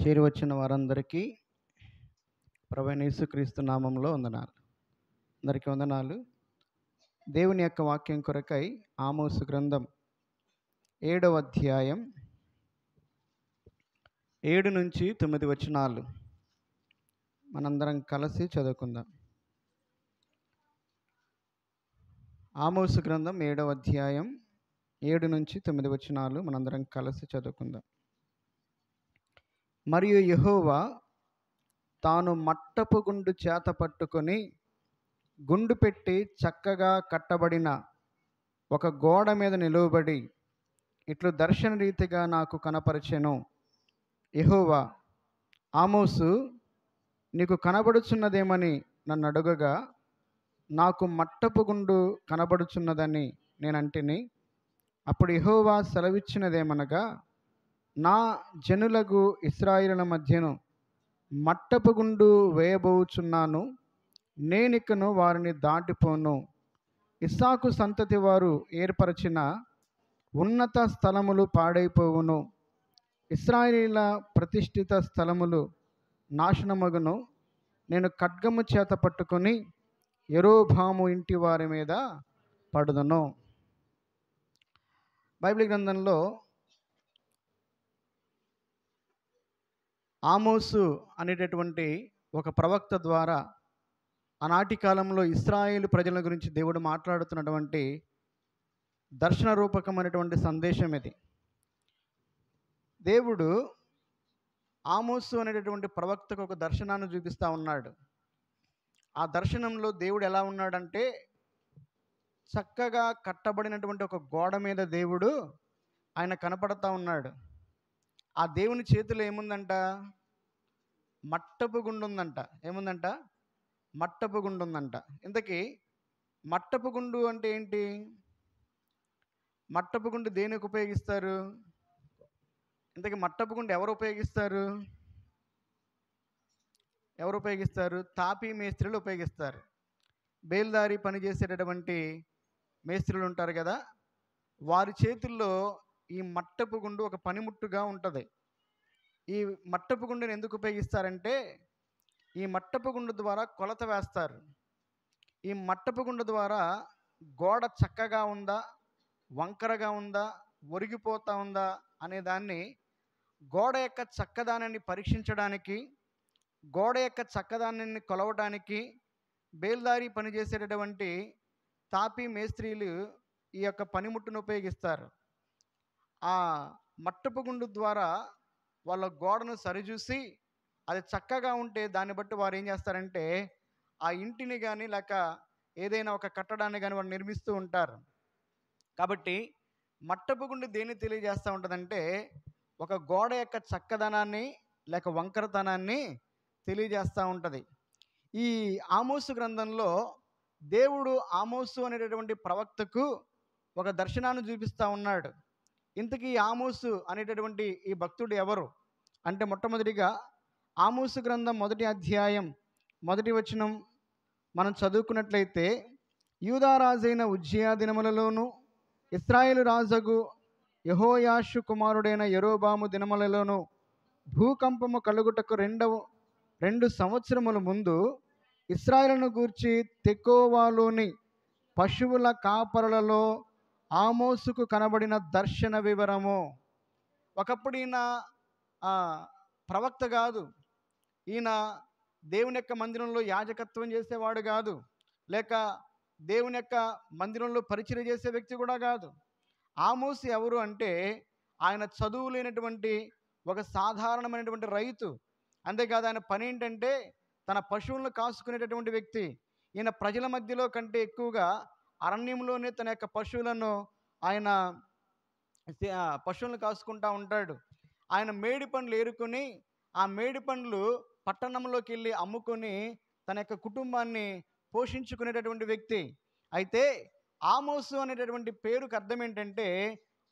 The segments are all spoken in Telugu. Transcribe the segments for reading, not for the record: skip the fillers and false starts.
చేరి వచ్చిన వారందరికీ ప్రభువైన యేసుక్రీస్తు నామంలో వందనాలు. అందరికీ వందనాలు. దేవుని యొక్క వాక్యం కొరకై ఆమోసు గ్రంథం 7వ అధ్యాయం 7 నుంచి 9 వచనాలు మనందరం కలిసి చదువుకుందాం. ఆమోసు గ్రంథం 7వ అధ్యాయం 7 నుంచి 9 వచనాలు మనందరం కలిసి చదువుకుందాం. మరియు యెహోవా తాను మట్టపు గుండు చేత పట్టుకొని గుండు పెట్టి చక్కగా కట్టబడిన ఒక గోడ మీద నిలువబడి ఇట్లు దర్శన రీతిగా నాకు కనపరచెను. యెహోవా, ఆమోసు, నీకు కనబడుచున్నదేమని నన్ను అడుగగా, నాకు మట్టపు గుండు కనబడుచున్నదని నేనంటిని. అప్పుడు యెహోవా సెలవిచ్చినదేమనగా, నా జనులకు ఇశ్రాయేలుల మధ్యను మట్టపు గుండు వేయబోచున్నాను. నేనికను వారిని దాటిపోను. ఇస్సాకు సంతతి వారు ఏర్పరచిన ఉన్నత స్థలములు పాడైపోవును. ఇశ్రాయేలీల ప్రతిష్ఠిత స్థలములు నాశనమగును. నేను ఖడ్గము చేత పట్టుకొని యెరోబాము ఇంటి వారి మీద పడుదును. బైబిల్ గ్రంథంలో ఆమోసు అనేటటువంటి ఒక ప్రవక్త ద్వారా ఆనాటి కాలంలో ఇశ్రాయేలు ప్రజల గురించి దేవుడు మాట్లాడుతున్నటువంటి దర్శన రూపకమైనటువంటి సందేశం ఇది. దేవుడు ఆమోసు అనేటటువంటి ప్రవక్తకు ఒక దర్శనాన్ని చూపిస్తూ ఉన్నాడు. ఆ దర్శనంలో దేవుడు ఎలా ఉన్నాడంటే, చక్కగా కట్టబడినటువంటి ఒక గోడ మీద దేవుడు ఆయన కనపడతా ఉన్నాడు. ఆ దేవుని చేతిలో ఏముందంట? మట్టపు గుండు ఉందంట. ఏముందంట? మట్టపు గుండు ఉందంట. ఇంతకీ మట్టపు గుండు అంటే ఏంటి? మట్టపు గుండు దేనికి ఉపయోగిస్తారు? ఇంతకీ మట్టపు గుండు ఎవరు ఉపయోగిస్తారు? ఎవరు ఉపయోగిస్తారు? తాపీ మేస్త్రీలు ఉపయోగిస్తారు. బేల్దారి పనిచేసేటటువంటి మేస్త్రీలు ఉంటారు కదా, వారి చేతుల్లో ఈ మట్టపు గుండు ఒక పనిముట్టుగా ఉంటుంది. ఈ మట్టపు గుండుని ఎందుకు ఉపయోగిస్తారంటే, ఈ మట్టపు గుండు ద్వారా కొలత వేస్తారు. ఈ మట్టపు గుండు ద్వారా గోడ చక్కగా ఉందా, వంకరగా ఉందా, ఒరిగిపోతా ఉందా అనే దాన్ని, గోడ యొక్క చక్కదానాన్ని పరీక్షించడానికి, గోడ యొక్క చక్కదానాన్ని కొలవడానికి బేల్దారి పనిచేసేటటువంటి తాపీ మేస్త్రీలు ఈ యొక్క పనిముట్టును ఉపయోగిస్తారు. ఆ మట్టపు గుండు ద్వారా వాళ్ళ గోడను సరిచూసి అది చక్కగా ఉంటే దాన్ని బట్టి వారు ఏం చేస్తారంటే, ఆ ఇంటిని కానీ లేక ఏదైనా ఒక కట్టడాన్ని కానీ వారు నిర్మిస్తూ ఉంటారు. కాబట్టి మట్టపు గుండు దేన్ని తెలియజేస్తూ ఉంటుందంటే, ఒక గోడ యొక్క చక్కదనాన్ని లేక వంకరతనాన్ని తెలియజేస్తూ ఉంటుంది. ఈ ఆమోసు గ్రంథంలో దేవుడు ఆమోసు అనేటటువంటి ప్రవక్తకు ఒక దర్శనాన్ని చూపిస్తూ ఉన్నాడు. ఇంతకీ ఆమోసు అనేటటువంటి ఈ భక్తుడు ఎవరు అంటే, మొట్టమొదటిగా ఆమోసు గ్రంథం 1వ అధ్యాయం 1వ వచనం మనం చదువుకున్నట్లయితే, యూదా రాజైన ఉజ్జియా దినములలోను ఇశ్రాయేలు రాజగు యెహోయాషు కుమారుడైన యెరోబాము దినములలోను భూకంపము కలుగుటకు 2 సంవత్సరముల ముందు ఇశ్రాయేలును గూర్చి తెకోవాలోని పశువుల కాపరులలో ఆమోసుకు కనబడిన దర్శన వివరము. ఒకప్పుడు ఈయన ప్రవక్త కాదు, ఈయన దేవుని యొక్క మందిరంలో యాజకత్వం చేసేవాడు కాదు, లేక దేవుని యొక్క మందిరంలో పరిచర్య చేసే వ్యక్తి కూడా కాదు. ఆమోసు ఎవరు అంటే, ఆయన చదువు లేనటువంటి ఒక సాధారణమైనటువంటి రైతు. అంతేకాదు, ఆయన పని ఏంటంటే తన పశువులను కాసుకునేటటువంటి వ్యక్తి. ఈయన ప్రజల మధ్యలో కంటే ఎక్కువగా అరణ్యంలోనే తన యొక్క పశువులను కాసుకుంటూ ఉంటాడు. ఆయన మేడి పండ్లు ఏరుకొని ఆ మేడి పండ్లు పట్టణంలోకి వెళ్ళి అమ్ముకొని తన యొక్క కుటుంబాన్ని పోషించుకునేటటువంటి వ్యక్తి. అయితే ఆమోసు అనేటటువంటి పేరుకు అర్థం ఏంటంటే,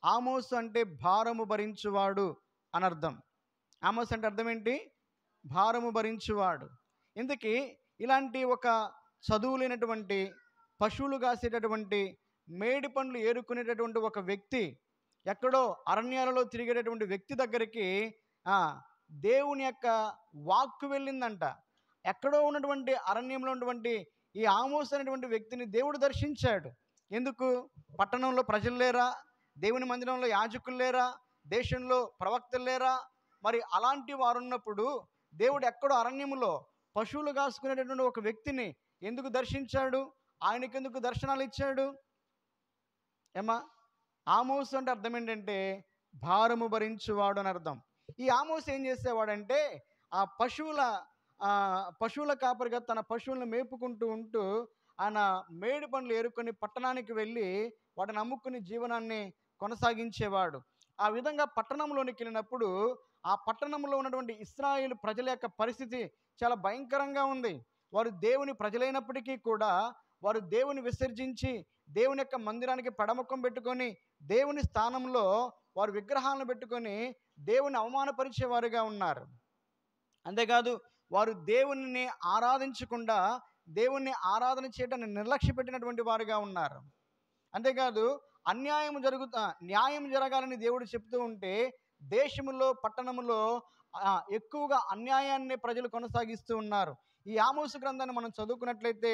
ఆమోసు అంటే భారము భరించువాడు అని అర్థం. ఆమోసు అంటే అర్థం ఏంటి? భారము భరించువాడు. ఇందుకీ ఇలాంటి ఒక చదువు లేనటువంటి, పశువులు కాసేటటువంటి, మేడి పండ్లు ఏరుకునేటటువంటి ఒక వ్యక్తి, ఎక్కడో అరణ్యాలలో తిరిగేటటువంటి వ్యక్తి దగ్గరికి దేవుని యొక్క వాక్కు వెళ్ళిందంట. ఎక్కడో ఉన్నటువంటి అరణ్యంలో ఉన్నటువంటి ఈ ఆమోస్ అనేటువంటి వ్యక్తిని దేవుడు దర్శించాడు. ఎందుకు? పట్టణంలో ప్రజలు లేరా? దేవుని మందిరంలో యాజకులు లేరా? దేశంలో ప్రవక్తలు లేరా? మరి అలాంటి వారు ఉన్నప్పుడు దేవుడు ఎక్కడో అరణ్యములో పశువులు కాసుకునేటటువంటి ఒక వ్యక్తిని ఎందుకు దర్శించాడు? ఆయనకెందుకు దర్శనాలు ఇచ్చాడు? ఏమా, ఆమోసు అంటే అర్థం ఏంటంటే భారము భరించువాడు అని అర్థం. ఈ ఆమోసు ఏం చేసేవాడంటే ఆ పశువుల కాపరిగా తన పశువులను మేపుకుంటూ ఉంటూ ఆయన మేడి పండ్లు ఏరుకొని పట్టణానికి వెళ్ళి వాటిని అమ్ముకుని జీవనాన్ని కొనసాగించేవాడు. ఆ విధంగా పట్టణంలోనికి వెళ్ళినప్పుడు ఆ పట్టణంలో ఉన్నటువంటి ఇశ్రాయేలు ప్రజల యొక్క పరిస్థితి చాలా భయంకరంగా ఉంది. వారు దేవుని ప్రజలైనప్పటికీ కూడా వారు దేవుని విసర్జించి దేవుని యొక్క మందిరానికి పడముఖం పెట్టుకొని దేవుని స్థానంలో వారు విగ్రహాలను పెట్టుకొని దేవుని అవమానపరిచేవారుగా ఉన్నారు. అంతేకాదు వారు దేవుని ఆరాధించకుండా దేవుణ్ణి ఆరాధన చేయటాన్ని నిర్లక్ష్య పెట్టినటువంటి వారుగా ఉన్నారు. అంతేకాదు న్యాయం జరగాలని దేవుడు చెప్తూ ఉంటే దేశములో పట్టణములో ఎక్కువగా అన్యాయాన్ని ప్రజలు కొనసాగిస్తూ ఉన్నారు. ఈ ఆమోసు గ్రంథాన్ని మనం చదువుకున్నట్లయితే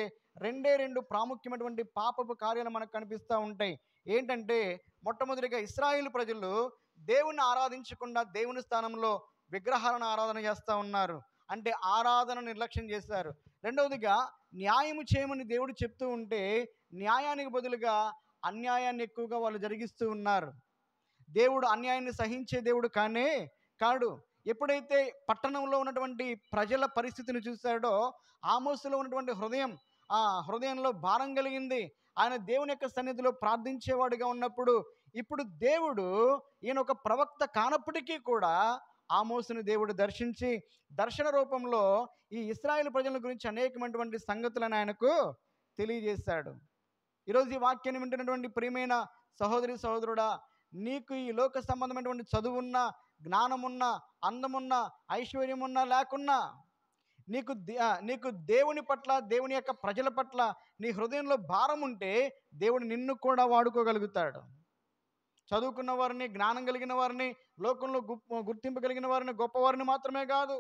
రెండు ప్రాముఖ్యమైనటువంటి పాపపు కార్యాలు మనకు కనిపిస్తూ ఉంటాయి. ఏంటంటే మొట్టమొదటిగా ఇశ్రాయేలు ప్రజలు దేవుని ఆరాధించకుండా దేవుని స్థానంలో విగ్రహాలను ఆరాధన చేస్తూ ఉన్నారు. అంటే ఆరాధన నిర్లక్ష్యం చేశారు. రెండవదిగా న్యాయము చేయమని దేవుడు చెప్తూ ఉంటే న్యాయానికి బదులుగా అన్యాయాన్ని ఎక్కువగా వాళ్ళు జరిగిస్తూ ఉన్నారు. దేవుడు అన్యాయాన్ని సహించే దేవుడు కాడు. ఎప్పుడైతే పట్టణంలో ఉన్నటువంటి ప్రజల పరిస్థితిని చూశాడో ఆమోసులో ఉన్నటువంటి హృదయంలో భారం కలిగింది. ఆయన దేవుని యొక్క సన్నిధిలో ప్రార్థించేవాడుగా ఉన్నప్పుడు ఇప్పుడు దేవుడు ఈయన ఒక ప్రవక్త కానప్పటికీ కూడా ఆమోసుని దేవుడు దర్శించి దర్శన రూపంలో ఈ ఇశ్రాయేలు ప్రజల గురించి అనేకమైనటువంటి సంగతులను ఆయనకు తెలియజేశాడు. ఈరోజు ఈ వాక్యాన్ని వింటున్నటువంటి ప్రియమైన సహోదరి సహోదరుడా, నీకు ఈ లోక సంబంధమైనటువంటి చదువున్నా, జ్ఞానమున్నా, అందమున్నా, ఐశ్వర్యమున్నా లేకున్నా నీకు దేవుని పట్ల దేవుని యొక్క ప్రజల పట్ల నీ హృదయంలో భారం ఉంటే దేవుడు నిన్ను కూడా వాడుకోగలుగుతాడు. చదువుకున్న వారిని, జ్ఞానం కలిగిన వారిని, లోకంలో గుర్తింపు కలిగిన వారిని, గొప్పవారిని మాత్రమే కాదు,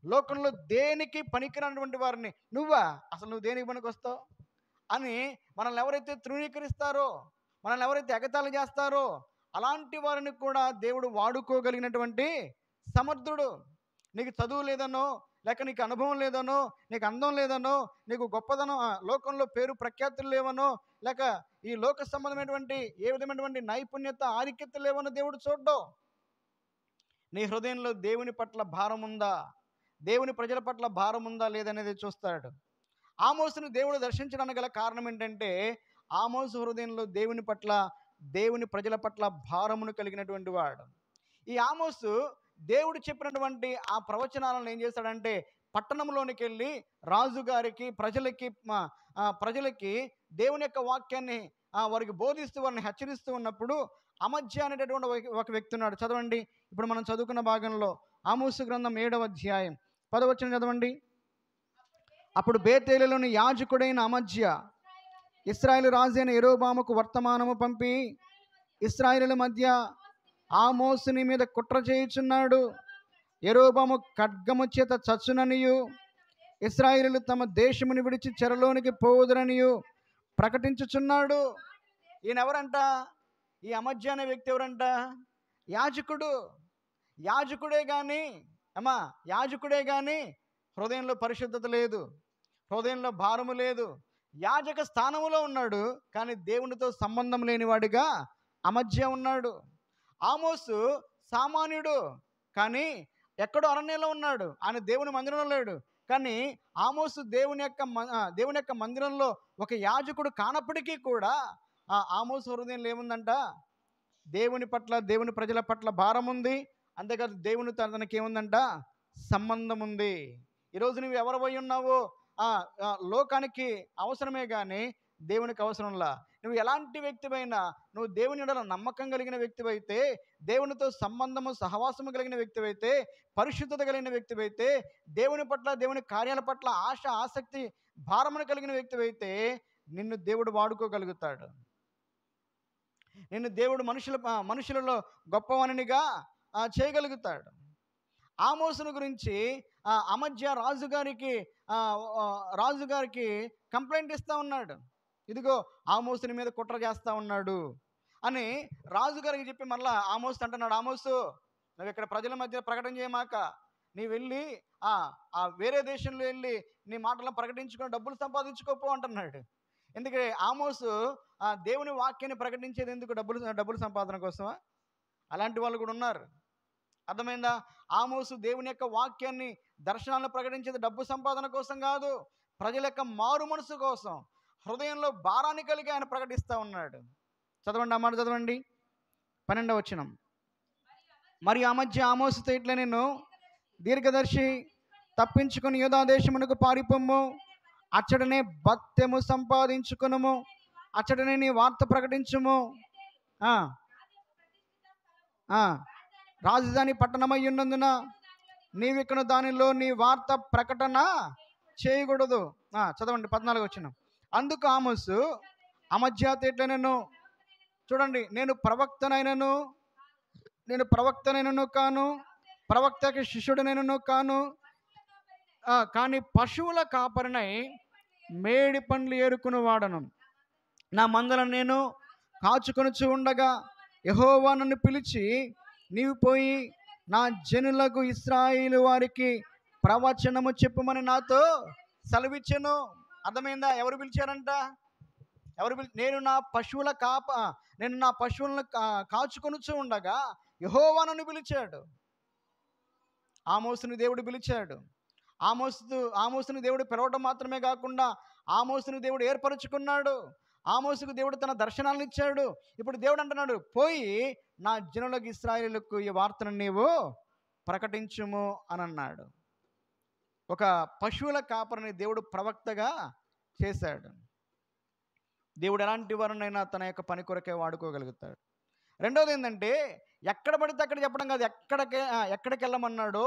లోకంలో దేనికి పనికిరానటువంటి వారిని నువ్వు దేనికి పనికి వస్తావు అని మనల్ని ఎవరైతే తృణీకరిస్తారో, మనల్ని ఎవరైతే ఎగతాళి చేస్తారో అలాంటి వారిని కూడా దేవుడు వాడుకోగలిగినటువంటి సమర్థుడు. నీకు చదువు లేదనో, లేక నీకు అనుభవం లేదనో, నీకు అందం లేదనో, నీకు గొప్పదనం లోకంలో పేరు ప్రఖ్యాతులు లేవనో, లేక ఈ లోక సంబంధమైనటువంటి ఏ విధమైనటువంటి నైపుణ్యత ఆధిక్యత లేవనో దేవుడు చూడ్డం. నీ హృదయంలో దేవుని పట్ల భారం ఉందా, దేవుని ప్రజల పట్ల భారం ఉందా లేదనేది చూస్తాడు. ఆమోసును దేవుడు దర్శించడానికి గల కారణం ఏంటంటే ఆమోసు హృదయంలో దేవుని ప్రజల పట్ల భారమును కలిగినటువంటి వాడు. ఈ ఆమోసు దేవుడు చెప్పినటువంటి ఆ ప్రవచనాలను ఏం చేశాడంటే పట్టణంలోనికి వెళ్ళి రాజుగారికి ప్రజలకి దేవుని యొక్క వాక్యాన్ని వారికి బోధిస్తూ వారిని హెచ్చరిస్తూ ఉన్నప్పుడు అమధ్య అనేటటువంటి ఒక వ్యక్తి ఉన్నాడు. చదవండి, ఇప్పుడు మనం చదువుకున్న భాగంలో ఆమోసు గ్రంథం 7వ అధ్యాయం 10వ వచనం చదవండి. అప్పుడు బేతేలులోని యాజకుడైన అమధ్య ఇశ్రాయేలు రాజు అయిన యెరోబాముకు వర్తమానము పంపి ఇశ్రాయేలుల మధ్య ఆమోసుని మీద కుట్ర చేయుచున్నాడు. యెరోబాము ఖడ్గము చేత చచ్చుననియు ఇశ్రాయేలులు తమ దేశముని విడిచి చెరలోనికి పోవుదురనియు ప్రకటించుచున్నాడు. ఈయన ఎవరంట? ఈ అమధ్య అనే వ్యక్తి ఎవరంట? యాజకుడే కానీ హృదయంలో పరిశుద్ధత లేదు, హృదయంలో భారము లేదు. యాజక స్థానములో ఉన్నాడు కానీ దేవునితో సంబంధం లేనివాడిగా అమధ్య ఉన్నాడు. ఆమోసు సామాన్యుడు కానీ ఎక్కడో అరణ్యంలో ఉన్నాడు. ఆయన దేవుని మందిరంలో లేడు. కానీ ఆమోసు దేవుని యొక్క మందిరంలో ఒక యాజకుడు కానప్పటికీ కూడా ఆ ఆమోసు హృదయంలో ఏముందంట? దేవుని ప్రజల పట్ల భారం ఉంది. అంతేకాదు దేవుని తనకి ఏముందంట? సంబంధం ఉంది. ఈరోజు నువ్వు ఎవరివై ఉన్నావో లోకానికి అవసరమే కానీ దేవునికి అవసరంలా. నువ్వు ఎలాంటి వ్యక్తివైనా, నువ్వు దేవుని యెడల నమ్మకం కలిగిన వ్యక్తివైతే, దేవునితో సంబంధము సహవాసము కలిగిన వ్యక్తివైతే, పరిశుద్ధత కలిగిన వ్యక్తివైతే, దేవుని పట్ల దేవుని కార్యాల పట్ల ఆశ ఆసక్తి భారమును కలిగిన వ్యక్తివైతే నిన్ను దేవుడు వాడుకోగలుగుతాడు. నిన్ను దేవుడు మనుషులలో గొప్పవానిగా చేయగలుగుతాడు. ఆమోసును గురించి అమధ్య రాజుగారికి కంప్లైంట్ ఇస్తూ ఉన్నాడు. ఇదిగో ఆమోసుని మీద కుట్ర చేస్తూ ఉన్నాడు అని రాజుగారికి చెప్పి మళ్ళా ఆమోసు అంటున్నాడు, ఆమోసు నువ్వు ఇక్కడ ప్రజల మధ్య ప్రకటన చేయమాక, నీ వెళ్ళి వేరే దేశంలో వెళ్ళి నీ మాటలను ప్రకటించుకొని డబ్బులు సంపాదించుకోపో అంటున్నాడు. ఎందుకంటే ఆమోసు దేవుని వాక్యాన్ని ప్రకటించేది ఎందుకు? డబ్బులు సంపాదన కోసమా? అలాంటి వాళ్ళు కూడా ఉన్నారు. అర్థమైందా? ఆమోసు దేవుని యొక్క వాక్యాన్ని, దర్శనాలను ప్రకటించేది డబ్బు సంపాదన కోసం కాదు, ప్రజల యొక్క మారు మనసు కోసం, హృదయంలో భారాన్ని కలిగి ఆయన ప్రకటిస్తూ ఉన్నాడు. చదవండి, ఆ మాట చదవండి. 12వ వచనం. మరి ఆ మధ్య ఆమోసుతో ఇట్లా, నేను దీర్ఘదర్శి తప్పించుకుని యూదా దేశమునకు పారిపోము, అచ్చడనే భత్యము సంపాదించుకునుము, అచ్చడనే నీ వార్త ప్రకటించుము. రాజధాని పట్టణమై ఉన్నందున నీవిక్కను దానిలో నీ వార్త ప్రకటన చేయకూడదు. చదవండి 14వ వచనం. అందుకు ఆమోసు అమధ్యతో ఇట్లా, నేను చూడండి, నేను ప్రవక్తనైనను కాను, ప్రవక్తకి శిష్యుడనైనను కాను, కానీ పశువుల కాపరినై మేడి పండ్లు ఏరుకుని వాడను. నా మందలను నేను కాచుకొనుచు ఉండగా యెహోవా నన్ను పిలిచి, నీవు పోయి నా జనులకు ఇశ్రాయేలు వారికి ప్రవచనము చెప్పుమని నాతో సెలవిచ్చెను. అర్థమైందా? ఎవరు పిలిచారంట? నేను నా పశువులను కాచుకొనుచు ఉండగా యెహోవా నన్ను పిలిచాడు. ఆమోసుని దేవుడు పిలిచాడు. ఆమోసుని దేవుడు పిలవడం మాత్రమే కాకుండా ఆమోసుని దేవుడు ఏర్పరచుకున్నాడు. ఆమోసుకు దేవుడు తన దర్శనాలను ఇచ్చాడు. ఇప్పుడు దేవుడు అంటున్నాడు, పోయి నా జనులకు ఇశ్రాయేలుకు ఈ వార్తను నీవు ప్రకటించుము అని అన్నాడు. ఒక పశువుల కాపరిని దేవుడు ప్రవక్తగా చేశాడు. దేవుడు ఎలాంటి వారినైనా తన యొక్క పని కొరకే వాడుకోగలుగుతాడు. రెండవది ఏంటంటే, ఎక్కడ పడితే అక్కడ చెప్పడం కాదు, ఎక్కడికి వెళ్ళమన్నాడో,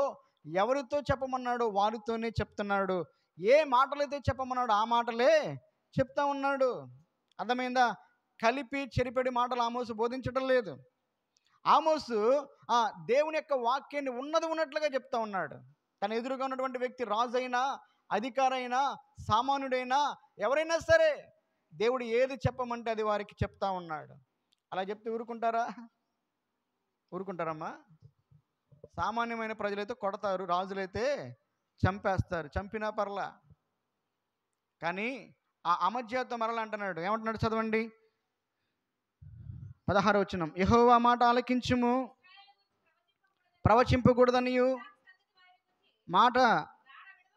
ఎవరితో చెప్పమన్నాడో వారితోనే చెప్తున్నాడు. ఏ మాటలైతే చెప్పమన్నాడో ఆ మాటలే చెప్తా ఉన్నాడు. అర్థమైందా? కలిపి చెరిపెడి మాటలు ఆమోసు బోధించడం లేదు. ఆమోసు దేవుని యొక్క వాక్యాన్ని ఉన్నది ఉన్నట్లుగా చెప్తా ఉన్నాడు. తన ఎదురుగా ఉన్నటువంటి వ్యక్తి రాజైనా, అధికారైనా, సామాన్యుడైనా, ఎవరైనా సరే దేవుడు ఏది చెప్పమంటే అది వారికి చెప్తా ఉన్నాడు. అలా చెప్తే ఊరుకుంటారమ్మా? సామాన్యమైన ప్రజలైతే కొడతారు, రాజులైతే చంపేస్తారు, చంపినా పర్లా. కానీ ఆ అమధ్యతో మరలా అంటున్నాడు, ఏమంటున్నాడు? చదవండి 16వ వచనం. యెహోవా మాట ఆలకించుము, ప్రవచింపకూడదనియు మాట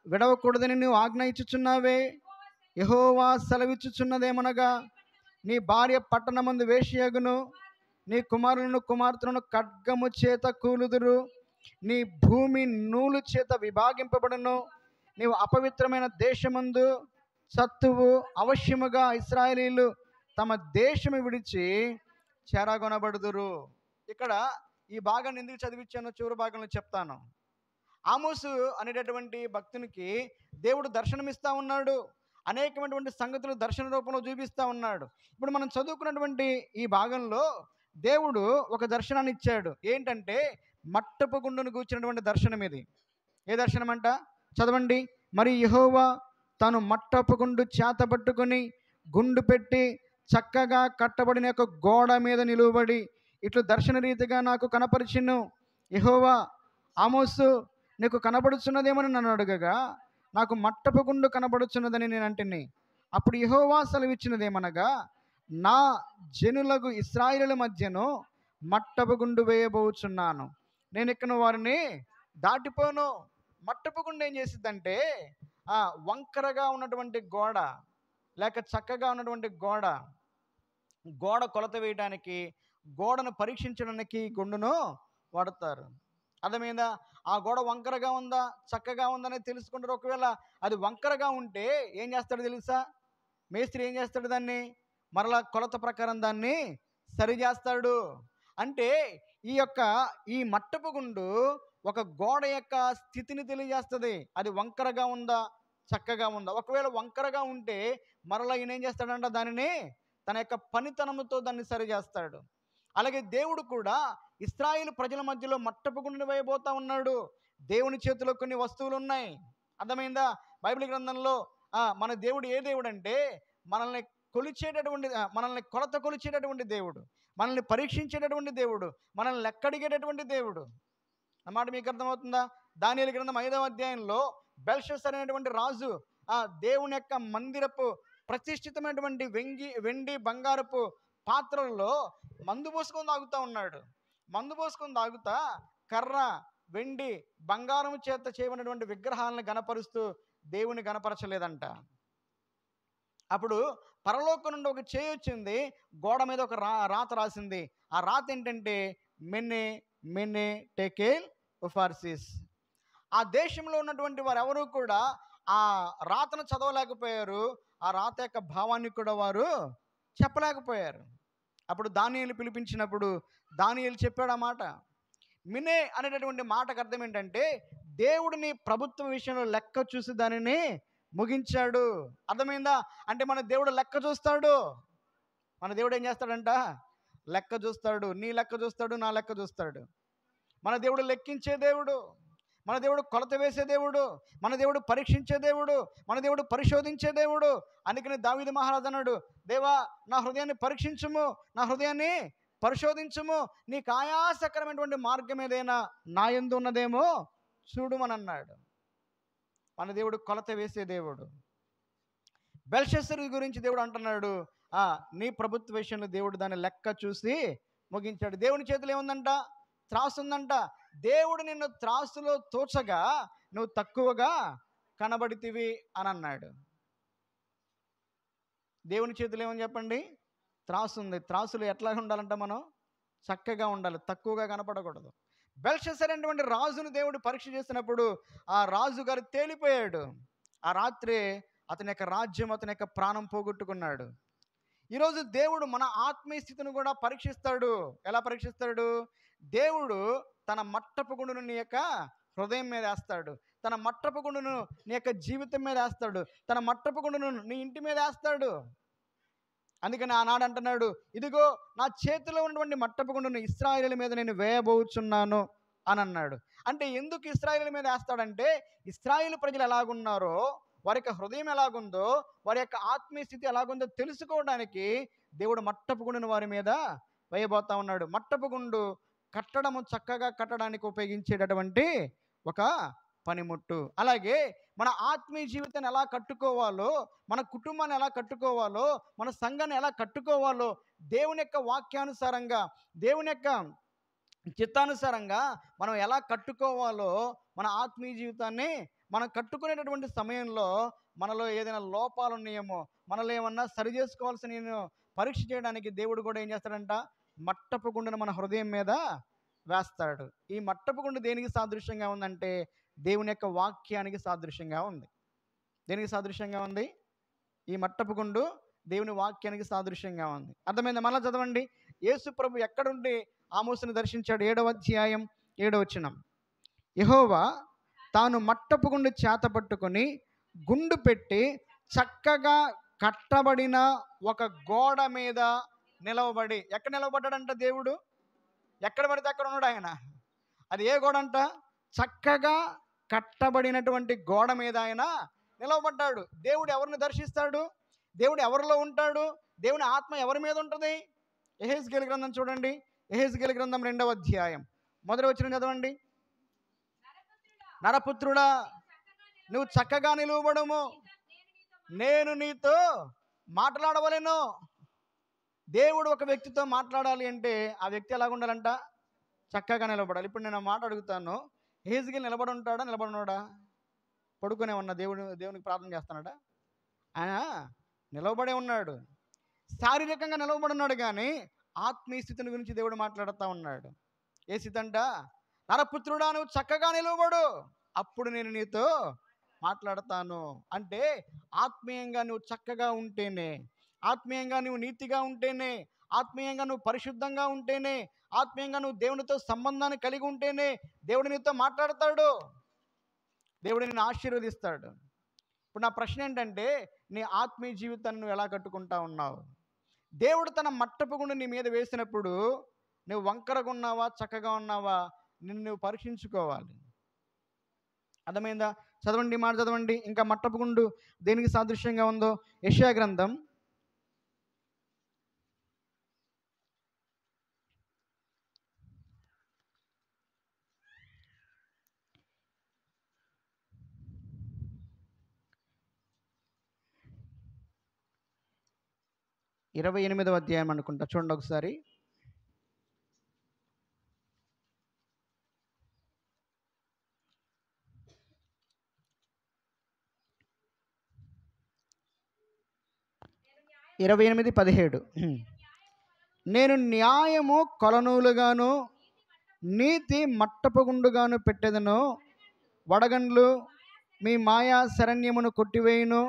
విడవకూడదని నువ్వు ఆజ్ఞ ఇచ్చుచున్నావే. యెహోవా సెలవిచ్చుచున్నదేమనగా, నీ భార్య పట్టణమందు వేశ్యయగును, నీ కుమారులను కుమార్తెలను ఖడ్గము చేత కూలుదురు, నీ భూమి నూలు చేత విభాగింపబడును, నీవు అపవిత్రమైన దేశమందు సత్తువు. అవశ్యముగా ఇశ్రాయేలీలు తమ దేశము విడిచి చెరగొనబడుదురు. ఇక్కడ ఈ భాగాన్ని ఎందుకు చదివించానో చివరి భాగంలో చెప్తాను. ఆమోసు అనేటటువంటి భక్తునికి దేవుడు దర్శనమిస్తూ ఉన్నాడు. అనేకమైనటువంటి సంగతులు దర్శన రూపంలో చూపిస్తూ ఉన్నాడు. ఇప్పుడు మనం చదువుకున్నటువంటి ఈ భాగంలో దేవుడు ఒక దర్శనాన్ని ఇచ్చాడు. ఏంటంటే మట్టపు గుండును కూర్చున్నటువంటి దర్శనం ఇది. ఏ దర్శనం అంట? చదవండి. మరి యెహోవా తాను మట్టపు గుండు చేతబట్టుకొని గుండు పెట్టి చక్కగా కట్టబడిన ఒక గోడ మీద నిలువబడి ఇట్లు దర్శన రీతిగా నాకు కనపరిచిను. యెహోవా, ఆమోసు నీకు కనబడుచున్నదేమని నన్ను అడగగా, నాకు మట్టపు గుండు కనబడుచున్నదని నేను అంటిని. అప్పుడు యెహోవా సెలవిచ్చినదేమనగా, నా జనులకు ఇశ్రాయేలుల మధ్యను మట్టపు గుండు వేయబోచున్నాను. నేను ఇక్కడ వారిని దాటిపోను. మట్టపు గుండు ఏం చేసిద్దంటే, వంకరగా ఉన్నటువంటి గోడ లేక చక్కగా ఉన్నటువంటి గోడ కొలత వేయడానికి, గోడను పరీక్షించడానికి గుండును వాడతారు. అర్థమైందా? ఆ గోడ వంకరగా ఉందా చక్కగా ఉందని తెలుసుకుంటారు. ఒకవేళ అది వంకరగా ఉంటే ఏం చేస్తాడు తెలుసా? మేస్త్రి ఏం చేస్తాడు? దాన్ని మరలా కొలత ప్రకారం దాన్ని సరి చేస్తాడు. అంటే ఈ మట్టపు గుండు ఒక గోడ యొక్క స్థితిని తెలియజేస్తుంది. అది వంకరగా ఉందా చక్కగా ఉందా. ఒకవేళ వంకరగా ఉంటే మరలా ఈయన ఏం చేస్తాడంట? దానిని తన యొక్క పనితనంతో దాన్ని సరి చేస్తాడు. అలాగే దేవుడు కూడా ఇశ్రాయేలు ప్రజల మధ్యలో మట్టపు గుండును వేయబోతా ఉన్నాడు. దేవుని చేతిలో కొన్ని వస్తువులు ఉన్నాయి. అర్థమైందా? బైబిల్ గ్రంథంలో మన దేవుడు ఏ దేవుడు అంటే మనల్ని మనల్ని కొలత కొలిచేటటువంటి దేవుడు, మనల్ని పరీక్షించేటటువంటి దేవుడు, మనల్ని లెక్కడిగేటటువంటి దేవుడు. అన్నమాట మీకు అర్థమవుతుందా? దానియేలు గ్రంథం 5వ అధ్యాయంలో బెల్షస్సర్ అనేటువంటి రాజు దేవుని యొక్క మందిరపు ప్రతిష్ఠితమైనటువంటి వెండి బంగారపు పాత్రల్లో మందు పోసుకొని తాగుతూ ఉన్నాడు. మందు పోసుకొని తాగుతా కర్ర, వెండి, బంగారం చేత చేయబడినటువంటి విగ్రహాలను గణపరుస్తూ దేవుని గణపరచలేదంట. అప్పుడు పరలోకం నుండి ఒక చేయి వచ్చింది, గోడ మీద ఒక రాత రాసింది. ఆ రాత ఏంటంటే మెనే మెనే టెకేల్ ఉఫార్సిస్. ఆ దేశంలో ఉన్నటువంటి వారు ఎవరు కూడా ఆ రాతను చదవలేకపోయారు, ఆ రాత యొక్క భావాన్ని కూడా వారు చెప్పలేకపోయారు. అప్పుడు దానియేలు పిలిపించినప్పుడు దానియేలు చెప్పాడు ఆ మాట. మినే అనేటటువంటి మాటకు అర్థం ఏంటంటే దేవుడిని ప్రభుత్వం విషయంలో లెక్క చూసి దానిని ముగించాడు. అర్థమైందా? అంటే మన దేవుడు లెక్క చూస్తాడు. మన దేవుడు ఏం చేస్తాడంట? లెక్క చూస్తాడు. నీ లెక్క చూస్తాడు, నా లెక్క చూస్తాడు. మన దేవుడు లెక్కించే దేవుడు, మన దేవుడు కొలత వేసే దేవుడు, మన దేవుడు పరీక్షించే దేవుడు, మన దేవుడు పరిశోధించే దేవుడు. అందుకని దావీదు మహారాజు అన్నాడు, దేవా నా హృదయాన్ని పరీక్షించుము, నా హృదయాన్ని పరిశోధించుము, నీకు ఆయాసకరమైనటువంటి మార్గం ఏదైనా నా యందు ఉన్నదేమో చూడుమని అన్నాడు. మన దేవుడు కొలత వేసే దేవుడు. బెల్షస్సర్ గురించి దేవుడు అంటున్నాడు, నీ ప్రభుత్వ విషయంలో దేవుడు దాన్ని లెక్క చూసి ముగించాడు. దేవుని చేతిలో ఏముందంట? త్రాసు ఉందంట. దేవుడు నిన్ను త్రాసులో తోచగా నువ్వు తక్కువగా కనబడితివి అని అన్నాడు. దేవుని చేతిలో ఏమని చెప్పండి? త్రాసు ఉంది. త్రాసులు ఎట్లా ఉండాలంట? మనం చక్కగా ఉండాలి, తక్కువగా కనపడకూడదు. బెల్షస్సర్ అనేటువంటి రాజును దేవుడు పరీక్ష చేసినప్పుడు ఆ రాజు గారు తేలిపోయాడు. ఆ రాత్రే అతని యొక్క రాజ్యం, అతని యొక్క ప్రాణం పోగొట్టుకున్నాడు. ఈరోజు దేవుడు మన ఆత్మీయ స్థితిని కూడా పరీక్షిస్తాడు. ఎలా పరీక్షిస్తాడు? దేవుడు తన మట్టపు గుండును నీ యొక్క హృదయం మీద వేస్తాడు, తన మట్టపు గుండును నీ యొక్క జీవితం మీద వేస్తాడు, తన మట్టపు గుండును నీ ఇంటి మీద వేస్తాడు. అందుకని ఆనాడు అంటున్నాడు, ఇదిగో నా చేతిలో ఉన్నటువంటి మట్టపు గుండును ఇశ్రాయేలు మీద నేను వేయబోచున్నాను అని అన్నాడు. అంటే ఎందుకు ఇశ్రాయేలు మీద వేస్తాడంటే ఇశ్రాయేలు ప్రజలు ఎలాగున్నారో, వారి యొక్క హృదయం ఎలాగుందో, వారి యొక్క ఆత్మీయ స్థితి ఎలాగుందో తెలుసుకోవడానికి దేవుడు మట్టపు గుండును వారి మీద వేయబోతా ఉన్నాడు. మట్టపు గుండు కట్టడము చక్కగా కట్టడానికి ఉపయోగించేటటువంటి ఒక పనిముట్టు. అలాగే మన ఆత్మీయ జీవితాన్ని ఎలా కట్టుకోవాలో, మన కుటుంబాన్ని ఎలా కట్టుకోవాలో, మన సంఘాన్ని ఎలా కట్టుకోవాలో దేవుని యొక్క వాక్యానుసారంగా, దేవుని యొక్క చిత్తానుసారంగా మనం ఎలా కట్టుకోవాలో, మన ఆత్మీయ జీవితాన్ని మనం కట్టుకునేటటువంటి సమయంలో మనలో ఏదైనా లోపాలు ఉన్నాయేమో, మనలో ఏమన్నా సరి చేసుకోవాల్సిన పరీక్ష చేయడానికి దేవుడు కూడా ఏం చేస్తాడంట? మట్టపు గుండును మన హృదయం మీద వేస్తాడు. ఈ మట్టపు గుండు దేనికి సాదృశ్యంగా ఉందంటే దేవుని యొక్క వాక్యానికి సాదృశ్యంగా ఉంది. దేనికి సాదృశ్యంగా ఉంది? ఈ మట్టపు గుండు దేవుని వాక్యానికి సాదృశ్యంగా ఉంది. అర్థమైందా? మళ్ళా చదవండి. యేసు ప్రభు ఎక్కడుండి ఆమోసుని దర్శించాడు? 7వ అధ్యాయం 7వ వచనం. యెహోవా తాను మట్టపు గుండు చేత పట్టుకొని గుండు పెట్టి చక్కగా కట్టబడిన ఒక గోడ మీద నిలవబడి. ఎక్కడ నిలవబడ్డాడంట దేవుడు? ఎక్కడ పడితే అక్కడ ఉన్నాడు ఆయన. అది ఏ గోడ అంట? చక్కగా కట్టబడినటువంటి గోడ మీద ఆయన నిలవబడ్డాడు. దేవుడు ఎవరిని దర్శిస్తాడు? దేవుడు ఎవరిలో ఉంటాడు? దేవుని ఆత్మ ఎవరి మీద ఉంటుంది? యెహెజ్కేలు గ్రంథం చూడండి. యెహెజ్కేలు గ్రంథం 2వ అధ్యాయం 1వ వచనం చదవండి. నరపుత్రుడా, నువ్వు చక్కగా నిలువబడుము, నేను నీతో మాట్లాడవలెను. దేవుడు ఒక వ్యక్తితో మాట్లాడాలి అంటే ఆ వ్యక్తి ఎలాగ ఉండాలంట? చక్కగా నిలబడాలి. ఇప్పుడు నేను మాట అడుగుతాను, యెహెజ్కేలు నిలబడి ఉంటాడా, నిలబడినోడా? పడుకునే ఉన్నా దేవునికి ప్రార్థన చేస్తానట. ఆయన నిలవబడే ఉన్నాడు, శారీరకంగా నిలవబడి ఉన్నాడు, కానీ ఆత్మీయ స్థితిని గురించి దేవుడు మాట్లాడుతూ ఉన్నాడు. ఏ స్థితి అంట? నరపుత్రుడా, నువ్వు చక్కగా నిలవబడు, అప్పుడు నేను నీతో మాట్లాడతాను. అంటే ఆత్మీయంగా నువ్వు చక్కగా ఉంటేనే, ఆత్మీయంగా నువ్వు నీతిగా ఉంటేనే, ఆత్మీయంగా నువ్వు పరిశుద్ధంగా ఉంటేనే, ఆత్మీయంగా నువ్వు దేవునితో సంబంధాన్ని కలిగి ఉంటేనే దేవుడు నీతో మాట్లాడతాడు, దేవుడు నిన్ను ఆశీర్వదిస్తాడు. ఇప్పుడు నా ప్రశ్న ఏంటంటే, నీ ఆత్మీయ జీవితాన్ని నువ్వు ఎలా కట్టుకుంటా ఉన్నావు? దేవుడు తన మట్టపు గుండు నీ మీద వేసినప్పుడు నువ్వు వంకరగా ఉన్నావా, చక్కగా ఉన్నావా, నిన్ను నువ్వు పరీక్షించుకోవాలి. అర్థమైందా? చదవండి, మాట చదవండి. ఇంకా మట్టపు గుండు దేనికి సాదృశ్యంగా ఉందో యెషయా గ్రంథం 28వ అధ్యాయం అనుకుంటా, చూడండి ఒకసారి. 28:17. నేను న్యాయము కొలనూలుగాను నీతి మట్టపు గుండుగాను పెట్టెదను. వడగండ్లు మీ మాయా శరణ్యమును కొట్టివేయును.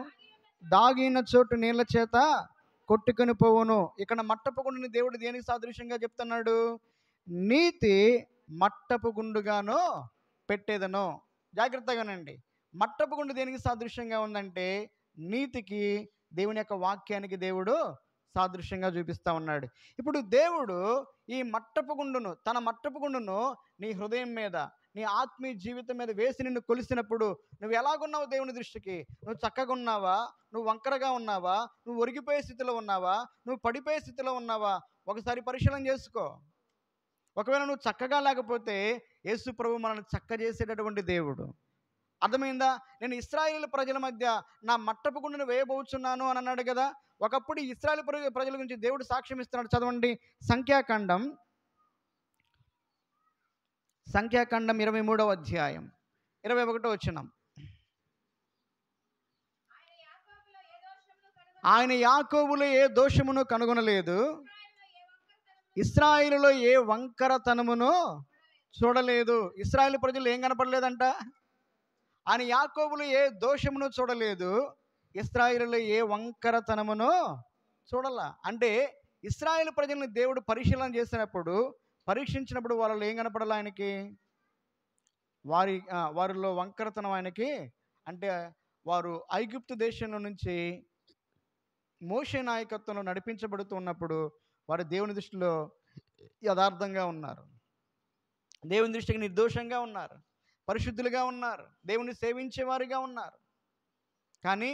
దాగిన చోటు నీళ్ళ చేత కొట్టుకొని పోవును. ఇక్కడ మట్టపు గుండుని దేవుడు దేనికి సాదృశ్యంగా చెప్తున్నాడు? నీతి మట్టపు గుండుగాను పెట్టేదను. జాగ్రత్తగానండి. మట్టపు గుండు దేనికి సాదృశ్యంగా ఉందంటే నీతికి, దేవుని యొక్క వాక్యానికి దేవుడు సాదృశ్యంగా చూపిస్తూ ఉన్నాడు. ఇప్పుడు దేవుడు ఈ మట్టపు గుండును, తన మట్టపు గుండును నీ హృదయం మీద, నీ ఆత్మీయ జీవితం మీద వేసి నిన్ను కొలిసినప్పుడు నువ్వు ఎలాగున్నావు దేవుని దృష్టికి? నువ్వు చక్కగా ఉన్నావా? నువ్వు వంకరగా ఉన్నావా? నువ్వు ఒరిగిపోయే స్థితిలో ఉన్నావా? నువ్వు పడిపోయే స్థితిలో ఉన్నావా? ఒకసారి పరిశీలన చేసుకో. ఒకవేళ నువ్వు చక్కగా లేకపోతే యేసు ప్రభు మనల్ని చక్క చేసేటటువంటి దేవుడు. అర్థమైందా? నేను ఇశ్రాయేలు ప్రజల మధ్య నా మట్టపు గుండును వేయబోచున్నాను అని అన్నాడు కదా. ఒకప్పుడు ఇశ్రాయేలు ప్రజల గురించి దేవుడు సాక్ష్యం ఇస్తున్నాడు. చదవండి, సంఖ్యాకాండం 23వ అధ్యాయం 21వ వచనం. ఆయన యాకోబులో ఏ దోషమును కనుగొనలేదు, ఇశ్రాయేలులో ఏ వంకరతనమును చూడలేదు. ఇశ్రాయేలు ప్రజలు ఏం కనపడలేదంట? ఆయన యాకోబులో ఏ దోషమును చూడలేదు, ఇశ్రాయేలులో ఏ వంకరతనమును చూడాల. అంటే ఇశ్రాయేలు ప్రజల్ని దేవుడు పరిశీలన చేసినప్పుడు, పరీక్షించినప్పుడు వాళ్ళలో ఏం కనపడాలి ఆయనకి? వారిలో వంకరతనం ఆయనకి. అంటే వారు ఐగుప్తు దేశంలో నుంచి మోషే నాయకత్వంలో నడిపించబడుతున్నప్పుడు వారు దేవుని దృష్టిలో యథార్థంగా ఉన్నారు, దేవుని దృష్టికి నిర్దోషంగా ఉన్నారు, పరిశుద్ధులుగా ఉన్నారు, దేవుని సేవించేవారుగా ఉన్నారు. కానీ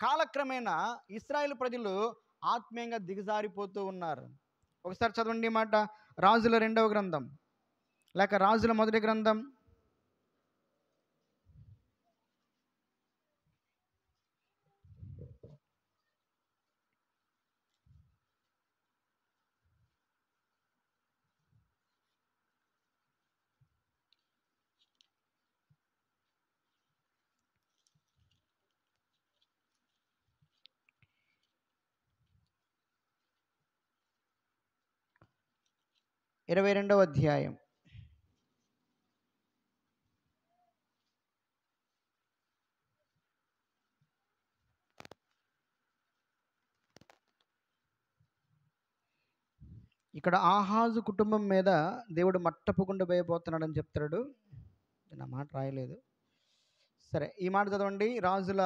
కాలక్రమేణా ఇశ్రాయేలు ప్రజలు ఆత్మీయంగా దిగజారిపోతూ ఉన్నారు. ఒకసారి చదవండి మాట, రాజుల 2వ గ్రంథం లేక రాజుల 1వ గ్రంథం 22వ అధ్యాయం. ఇక్కడ ఆహాజు కుటుంబం మీద దేవుడు మట్టపు గుండు వేయబోతున్నాడని చెప్తాడు. నా మాట రాయలేదు, సరే ఈ మాట చదవండి. రాజుల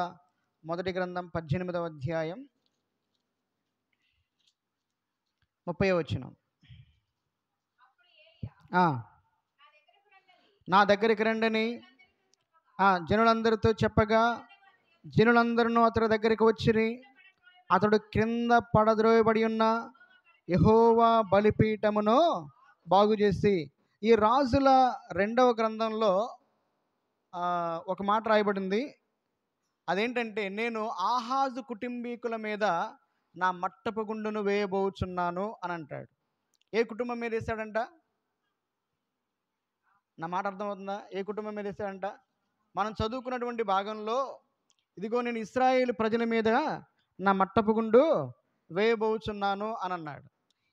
1వ గ్రంథం 18వ అధ్యాయం 30వ వచనం. నా దగ్గరికి రండని జనులందరితో చెప్పగా జనులందరూ అతడి దగ్గరికి వచ్చిరి. అతడు క్రింద పడద్రోయబడి ఉన్న యెహోవా బలిపీఠమును బాగు చేసి. ఈ రాజుల 2వ గ్రంథంలో ఒక మాట రాయబడింది. అదేంటంటే, నేను ఆహాజు కుటుంబీకుల మీద నా మట్టపు గుండును వేయబోచున్నాను అని అంటాడు. ఏ కుటుంబం మీద వేసాడంట? నా మాట అర్థమవుతుందా? ఏ కుటుంబం మీద వేసాడంట? మనం చదువుకున్నటువంటి భాగంలో, ఇదిగో నేను ఇశ్రాయేలు ప్రజల మీద నా మట్టపు గుండు వేయబోచున్నాను అని అన్నాడు.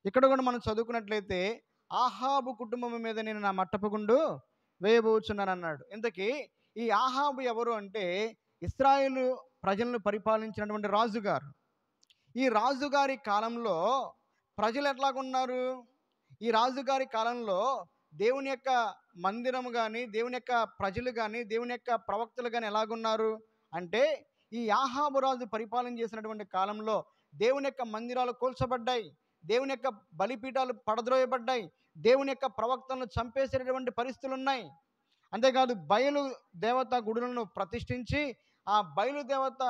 ఇక్కడ కూడా మనం చదువుకున్నట్లయితే ఆహాబు కుటుంబం మీద నేను నా మట్టపు గుండు వేయబోచున్నాను అన్నాడు. ఇంతకీ ఈ ఆహాబు ఎవరు అంటే ఇశ్రాయేలు ప్రజలను పరిపాలించినటువంటి రాజుగారు. ఈ రాజుగారి కాలంలో ప్రజలు ఎట్లాగున్నారు? ఈ రాజుగారి కాలంలో దేవుని యొక్క మందిరము కానీ, దేవుని యొక్క ప్రజలు కానీ, దేవుని యొక్క ప్రవక్తలు కానీ ఎలాగున్నారు అంటే, ఈ ఆహాబు రాజు పరిపాలన చేసినటువంటి కాలంలో దేవుని యొక్క మందిరాలు కూల్చబడ్డాయి, దేవుని యొక్క బలిపీఠాలు పడద్రోయబడ్డాయి, దేవుని యొక్క ప్రవక్తలను చంపేసేటటువంటి పరిస్థితులు ఉన్నాయి. అంతేకాదు బయలు దేవత గుడులను ప్రతిష్ఠించి ఆ బయలు దేవత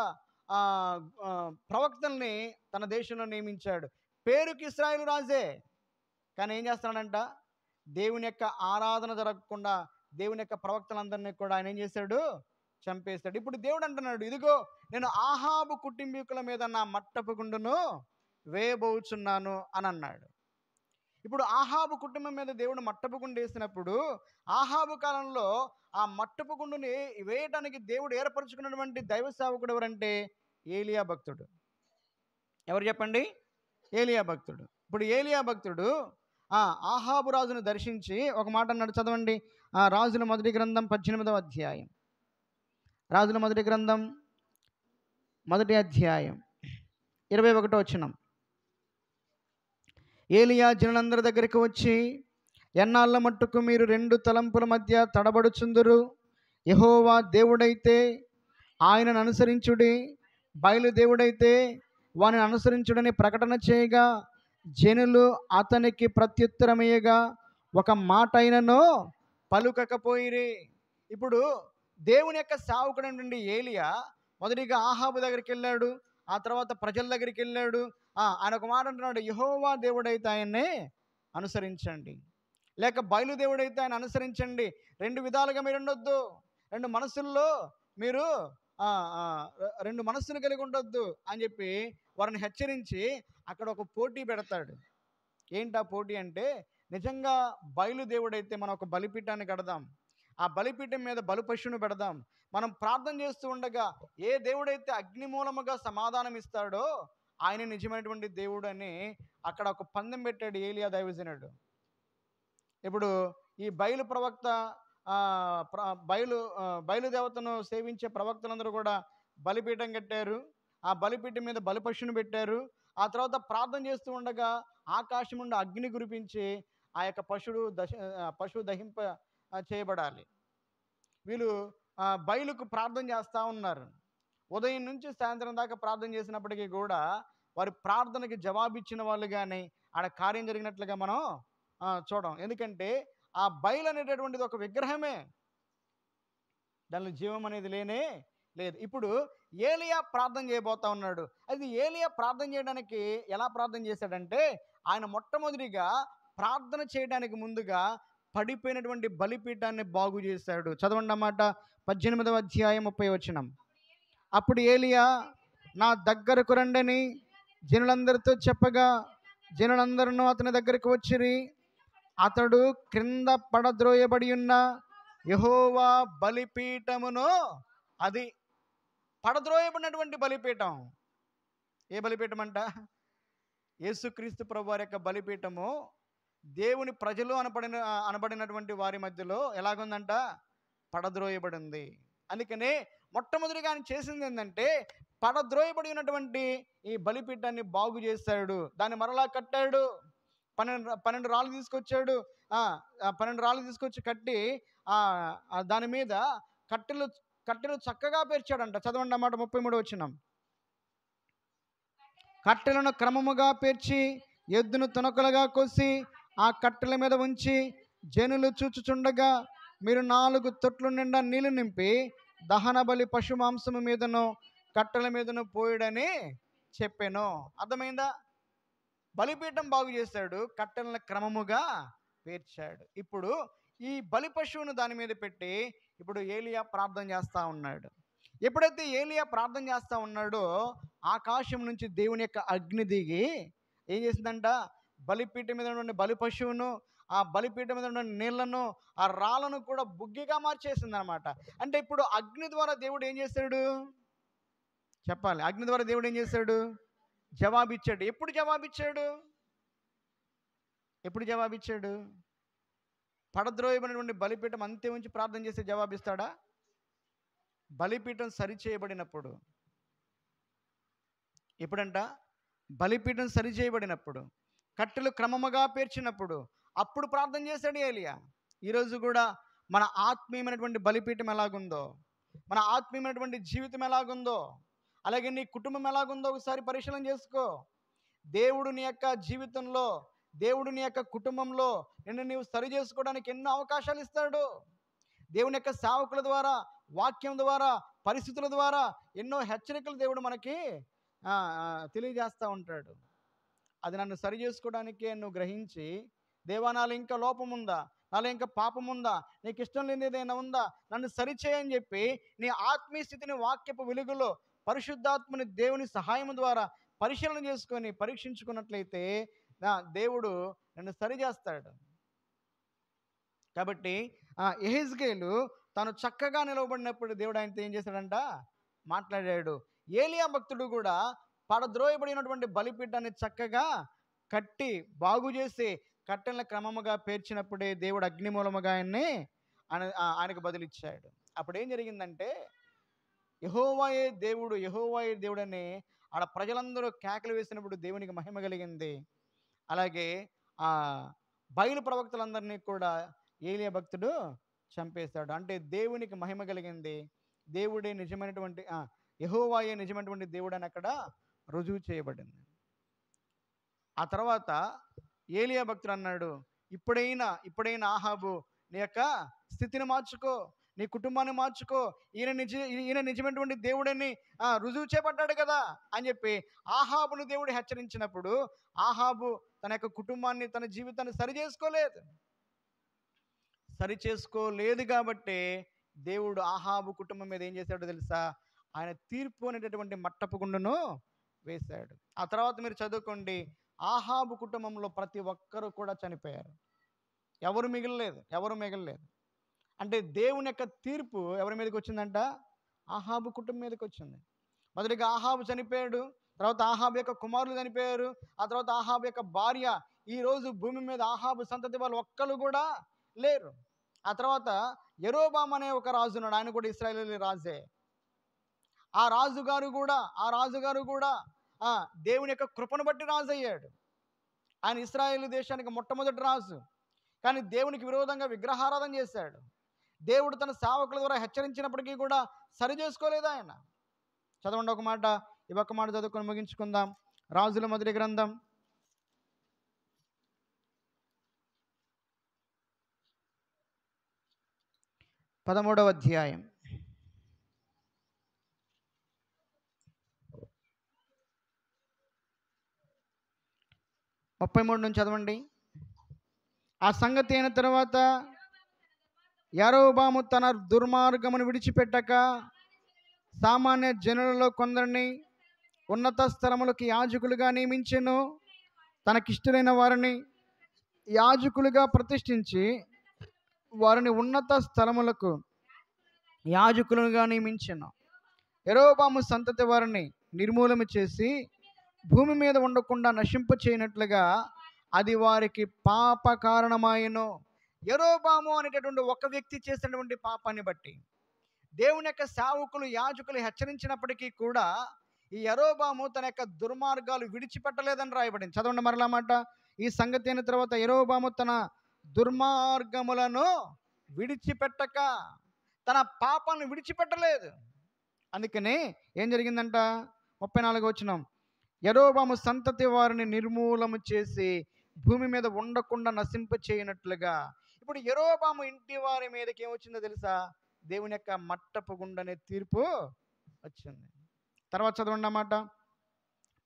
ఆ, ఆ, ప్రవక్తల్ని తన దేశంలో నియమించాడు. పేరుకి ఇశ్రాయేలు రాజే, కానీ ఏం చేస్తున్నాడంట? దేవుని యొక్క ఆరాధన జరగకుండా దేవుని యొక్క ప్రవక్తలందరినీ కూడా ఆయన ఏం చేశాడు? చంపేశాడు. ఇప్పుడు దేవుడు అంటున్నాడు, ఇదిగో నేను ఆహాబు కుటుంబీకుల మీద నా మట్టపు గుండును వేయబోచున్నాను అని అన్నాడు. ఇప్పుడు ఆహాబు కుటుంబం మీద దేవుడు మట్టపు గుండు వేసినప్పుడు ఆహాబు కాలంలో ఆ మట్టపు గుండుని వేయటానికి దేవుడు ఏర్పరచుకున్నటువంటి దైవ సేవకుడు ఎవరంటే ఏలియా భక్తుడు. ఎవరు చెప్పండి? ఏలియా భక్తుడు. ఇప్పుడు ఏలియా భక్తుడు ఆహాబు రాజును దర్శించి ఒక మాట అన్నాడు, చదవండి. రాజుల మొదటి గ్రంథం 18వ అధ్యాయం. రాజుల మొదటి గ్రంథం 1వ అధ్యాయం 21వ వచనం. ఏలియా జనులందరి దగ్గరికి వచ్చి, ఎన్నాళ్ళ మట్టుకు మీరు 2 తలంపుల మధ్య తడబడుచుందురు? యెహోవా దేవుడైతే ఆయనను అనుసరించుడి, బయలు దేవుడైతే వాని అనుసరించుడని ప్రకటన చేయగా జనులు అతనికి ప్రత్యుత్తరమయ్యగా ఒక మాట అయినను పలుకకపోయిరి. ఇప్పుడు దేవుని యొక్క సేవకుడు నుండి ఏలియా మొదటిగా ఆహాబు దగ్గరికి వెళ్ళాడు, ఆ తర్వాత ప్రజల దగ్గరికి వెళ్ళాడు. ఆయన ఒక మాట అంటున్నాడు, యెహోవా దేవుడైతే ఆయన్నే అనుసరించండి, లేక బయలు దేవుడైతే ఆయన అనుసరించండి. 2 విధాలుగా మీరు ఉండొద్దు, 2 మనసుల్లో మీరు 2 మనస్సును కలిగి ఉండొద్దు అని చెప్పి వారిని హెచ్చరించి అక్కడ ఒక పోటీ పెడతాడు. ఏంటి ఆ పోటీ అంటే, నిజంగా బయలు దేవుడైతే మనం ఒక బలిపీఠాన్ని కడదాం, ఆ బలిపీఠం మీద బలి పశువును పెడదాం. మనం ప్రార్థన చేస్తూ ఉండగా ఏ దేవుడైతే అగ్ని మూలముగా సమాధానం ఇస్తాడో ఆయన నిజమైనటువంటి దేవుడు అని అక్కడ ఒక పందెం పెట్టాడు ఏలియా దైవజనుడు. ఇప్పుడు ఈ బయలు ప్రవక్త బయలుదేవతను సేవించే ప్రవక్తలందరూ కూడా బలిపీఠం కట్టారు. ఆ బలిపీఠం మీద బలిపశువును పెట్టారు. ఆ తర్వాత ప్రార్థన చేస్తూ ఉండగా ఆకాశం నుండి అగ్ని కురిపించి ఆ యొక్క పశువు దహింప చేయబడాలి. వీళ్ళు బయలుకు ప్రార్థన చేస్తూ ఉన్నారు. ఉదయం నుంచి సాయంత్రం దాకా ప్రార్థన చేసినప్పటికీ కూడా వారి ప్రార్థనకి జవాబిచ్చిన వాళ్ళు కానీ ఆడ కార్యం జరిగినట్లుగా మనం చూడం. ఎందుకంటే ఆ బయలు అనేటటువంటిది ఒక విగ్రహమే, దానిలో జీవం అనేది లేనే లేదు. ఇప్పుడు ఏలియా ప్రార్థన చేయబోతా ఉన్నాడు. అది ఏలియా ప్రార్థన చేయడానికి ఎలా ప్రార్థన చేశాడంటే, ఆయన మొట్టమొదటిగా ప్రార్థన చేయడానికి ముందుగా పడిపోయినటువంటి బలిపీఠాన్ని బాగు చేశాడు. చదవండి అన్నమాట, 18వ అధ్యాయం 30వ వచనం. అప్పుడు ఏలియా నా దగ్గరకు రండని జనులందరితో చెప్పగా జనులందరూ అతని దగ్గరికి వచ్చిరి. అతడు క్రింద పడద్రోయబడి ఉన్న యెహోవా బలిపీఠమును, అది పడద్రోయబడినటువంటి బలిపీఠం. ఏ బలిపీఠం అంట? యేసుక్రీస్తు ప్రభు వారి యొక్క బలిపీఠము దేవుని ప్రజలు అనబడినటువంటి వారి మధ్యలో ఎలాగుందంట? పడద్రోయబడింది. అందుకనే మొట్టమొదటిగా ఆయన చేసింది ఏంటంటే, పడద్రోయబడి ఉన్నటువంటి ఈ బలిపీఠాన్ని బాగు చేశాడు, దాన్ని మరలా కట్టాడు. 12 రాళ్ళు తీసుకొచ్చాడు. 12 రాళ్ళు తీసుకొచ్చి కట్టి దాని మీద కట్టెలు చక్కగా పేర్చాడంట. చదవండి అన్నమాట, 33వ వచనం. కట్టెలను క్రమముగా పేర్చి ఎద్దును తునకలుగా కోసి ఆ కట్టెల మీద ఉంచి జనులు చూచుచుండగా మీరు 4 తొట్లు నిండా నీళ్లు నింపి దహన బలి పశు మాంసము మీదను కట్టెల మీదను పోయడని చెప్పాను. అర్థమైందా? బలిపీఠం బాగు చేశాడు, కట్టెలను క్రమముగా పేర్చాడు. ఇప్పుడు ఈ బలి పశువును దాని మీద పెట్టి ఇప్పుడు ఏలియా ప్రార్థన చేస్తూ ఉన్నాడు. ఎప్పుడైతే ఏలియా ప్రార్థన చేస్తూ ఉన్నాడో ఆకాశం నుంచి దేవుని యొక్క అగ్ని దిగి ఏం చేసిందంట? బలిపీఠం మీద ఉన్న బలి పశువును, ఆ బలిపీఠం మీద ఉన్న నీళ్లను, ఆ రాళ్ళను కూడా బుగ్గిగా మార్చేసింది అనమాట. అంటే ఇప్పుడు అగ్ని ద్వారా దేవుడు ఏం చేశాడు చెప్పాలి? అగ్ని ద్వారా దేవుడు ఏం చేశాడు? జవాబిచ్చాడు. ఎప్పుడు జవాబిచ్చాడు? పడద్రోయబడినటువంటి బలిపీఠం అంతే ఉంచి ప్రార్థన చేస్తే జవాబిస్తాడా? బలిపీఠం సరిచేయబడినప్పుడు. ఎప్పుడంట? బలిపీఠం సరిచేయబడినప్పుడు, కట్టెలు క్రమముగా పేర్చినప్పుడు, అప్పుడు ప్రార్థన చేశాడు ఏలియా. ఈరోజు కూడా మన ఆత్మీయమైనటువంటి బలిపీఠం ఎలాగుందో, మన ఆత్మీయమైనటువంటి జీవితం ఎలాగుందో, అలాగే నీ కుటుంబం ఎలాగుందో ఒకసారి పరిశీలన చేసుకో. దేవుడు నీ యొక్క జీవితంలో, దేవుడు నీ యొక్క కుటుంబంలో నిన్ను నీవు సరి చేసుకోవడానికి ఎన్నో అవకాశాలు ఇస్తాడు. దేవుని యొక్క సేవకుల ద్వారా, వాక్యం ద్వారా, పరిస్థితుల ద్వారా ఎన్నో హెచ్చరికలు దేవుడు మనకి తెలియజేస్తూ ఉంటాడు. అది నన్ను సరి చేసుకోవడానికే నువ్వు గ్రహించి, దేవా నాలో ఇంకా లోపం ఉందా, నాలో ఇంకా పాపం ఉందా, నీకు ఇష్టం లేని ఏదైనా ఉందా, నన్ను సరిచేయని చెప్పి నీ ఆత్మీయ స్థితిని వాక్యపు వెలుగులో పరిశుద్ధాత్మని దేవుని సహాయం ద్వారా పరిశీలన చేసుకొని పరీక్షించుకున్నట్లయితే దేవుడు నన్ను సరి చేస్తాడు. కాబట్టి యెహెజ్కేలు తాను చక్కగా నిలవబడినప్పుడు దేవుడు ఆయనతో ఏం చేశాడంట, మాట్లాడాడు. ఏలియా భక్తుడు కూడా పడద్రోయబడినటువంటి బలిపీఠాన్ని చక్కగా కట్టి బాగు చేసి కట్టెల క్రమముగా పేర్చినప్పుడే దేవుడు అగ్ని మూలముగా ఆయనకు బదులిచ్చాడు. అప్పుడు ఏం జరిగిందంటే, యెహోవాయే దేవుడు అని ఆడ ప్రజలందరూ కేకలు వేసినప్పుడు దేవునికి మహిమ కలిగింది. అలాగే ఆ బయలు ప్రవక్తలందరినీ కూడా ఏలియా భక్తుడు చంపేశాడు. అంటే దేవునికి మహిమ కలిగింది, దేవుడే నిజమైనటువంటి యెహోవాయే నిజమైనటువంటి దేవుడు అని అక్కడ రుజువు చేయబడింది. ఆ తర్వాత ఏలియా భక్తుడు అన్నాడు, ఇప్పుడైనా ఆహాబు నీ యొక్క స్థితిని మార్చుకో, నీ కుటుంబాన్ని మార్చుకో, ఈయన నిజమైనటువంటి దేవుడని రుజువు చేయబడ్డాడు కదా అని చెప్పి ఆహాబును దేవుడు హెచ్చరించినప్పుడు ఆహాబు తన యొక్క కుటుంబాన్ని, తన జీవితాన్ని సరి చేసుకోలేదు కాబట్టి దేవుడు ఆహాబు కుటుంబం మీద ఏం చేశాడో తెలుసా, ఆయన తీర్పు అనేటటువంటి మట్టపు గుండును వేశాడు. ఆ తర్వాత మీరు చదువుకోండి, ఆహాబు కుటుంబంలో ప్రతి ఒక్కరూ కూడా చనిపోయారు, ఎవరు మిగలలేదు. అంటే దేవుని యొక్క తీర్పు ఎవరి మీదకి వచ్చిందంట, ఆహాబు కుటుంబం మీదకి వచ్చింది. మొదటిగా ఆహాబు చనిపోయాడు, తర్వాత ఆహాబు యొక్క కుమారులు చనిపోయారు, ఆ తర్వాత ఆహాబు యొక్క భార్య. ఈరోజు భూమి మీద ఆహాబు సంతతి వాళ్ళు ఒక్కరు కూడా లేరు. ఆ తర్వాత యెరోబాము అనే ఒక రాజు ఉన్నాడు, ఆయన కూడా ఇశ్రాయేలు రాజే. ఆ రాజుగారు కూడా దేవుని యొక్క కృపను బట్టి రాజు అయ్యాడు. ఆయన ఇశ్రాయేలు దేశానికి మొట్టమొదటి రాజు. కానీ దేవునికి విరోధంగా విగ్రహారాధన చేశాడు. దేవుడు తన సేవకుల ద్వారా హెచ్చరించినప్పటికీ కూడా సరి చేసుకోలేదు ఆయన. చదవండి ఒక మాట, ఒక్క మాట చదువుకొని ముగించుకుందాం. రాజుల మొదటి గ్రంథం 13వ అధ్యాయం 33 నుంచి చదవండి. ఆ సంగతి అయిన తర్వాత యరొబాము తన దుర్మార్గమును విడిచిపెట్టక సామాన్య జనులలో కొందరిని ఉన్నత స్థలములకు యాజకులుగా నియమించెను. తనకిష్టులైన వారిని యాజకులుగా ప్రతిష్ఠించి వారిని ఉన్నత స్థలములకు యాజకులుగా నియమించెను. యరొబాము సంతతి వారిని నిర్మూలన చేసి భూమి మీద ఉండకుండా నశింప చేయనట్లుగా అది వారికి పాప కారణమాయెను. యరొబాము అనేటటువంటి ఒక వ్యక్తి చేసినటువంటి పాపాన్ని బట్టి దేవుని యొక్క సేవకులు, యాజకులు హెచ్చరించినప్పటికీ కూడా ఈ యరొబాము తన యొక్క దుర్మార్గాలు విడిచిపెట్టలేదని రాయబడింది. చదవండి మరలా మాట. ఈ సంగతి అయిన తర్వాత యరొబాము తన దుర్మార్గములను విడిచిపెట్టక తన పాపాలను విడిచిపెట్టలేదు. అందుకనే ఏం జరిగిందంట, 34వ వచనం, యరొబాము సంతతి వారిని నిర్మూలన చేసి భూమి మీద ఉండకుండా నశింప చేయనట్లుగా. ఇప్పుడు యరొబాము ఇంటి వారి మీదకి ఏమొచ్చిందో తెలుసా, దేవుని యొక్క మట్టపు గుండనే తీర్పు వచ్చింది. తర్వాత చదవండి అన్నమాట,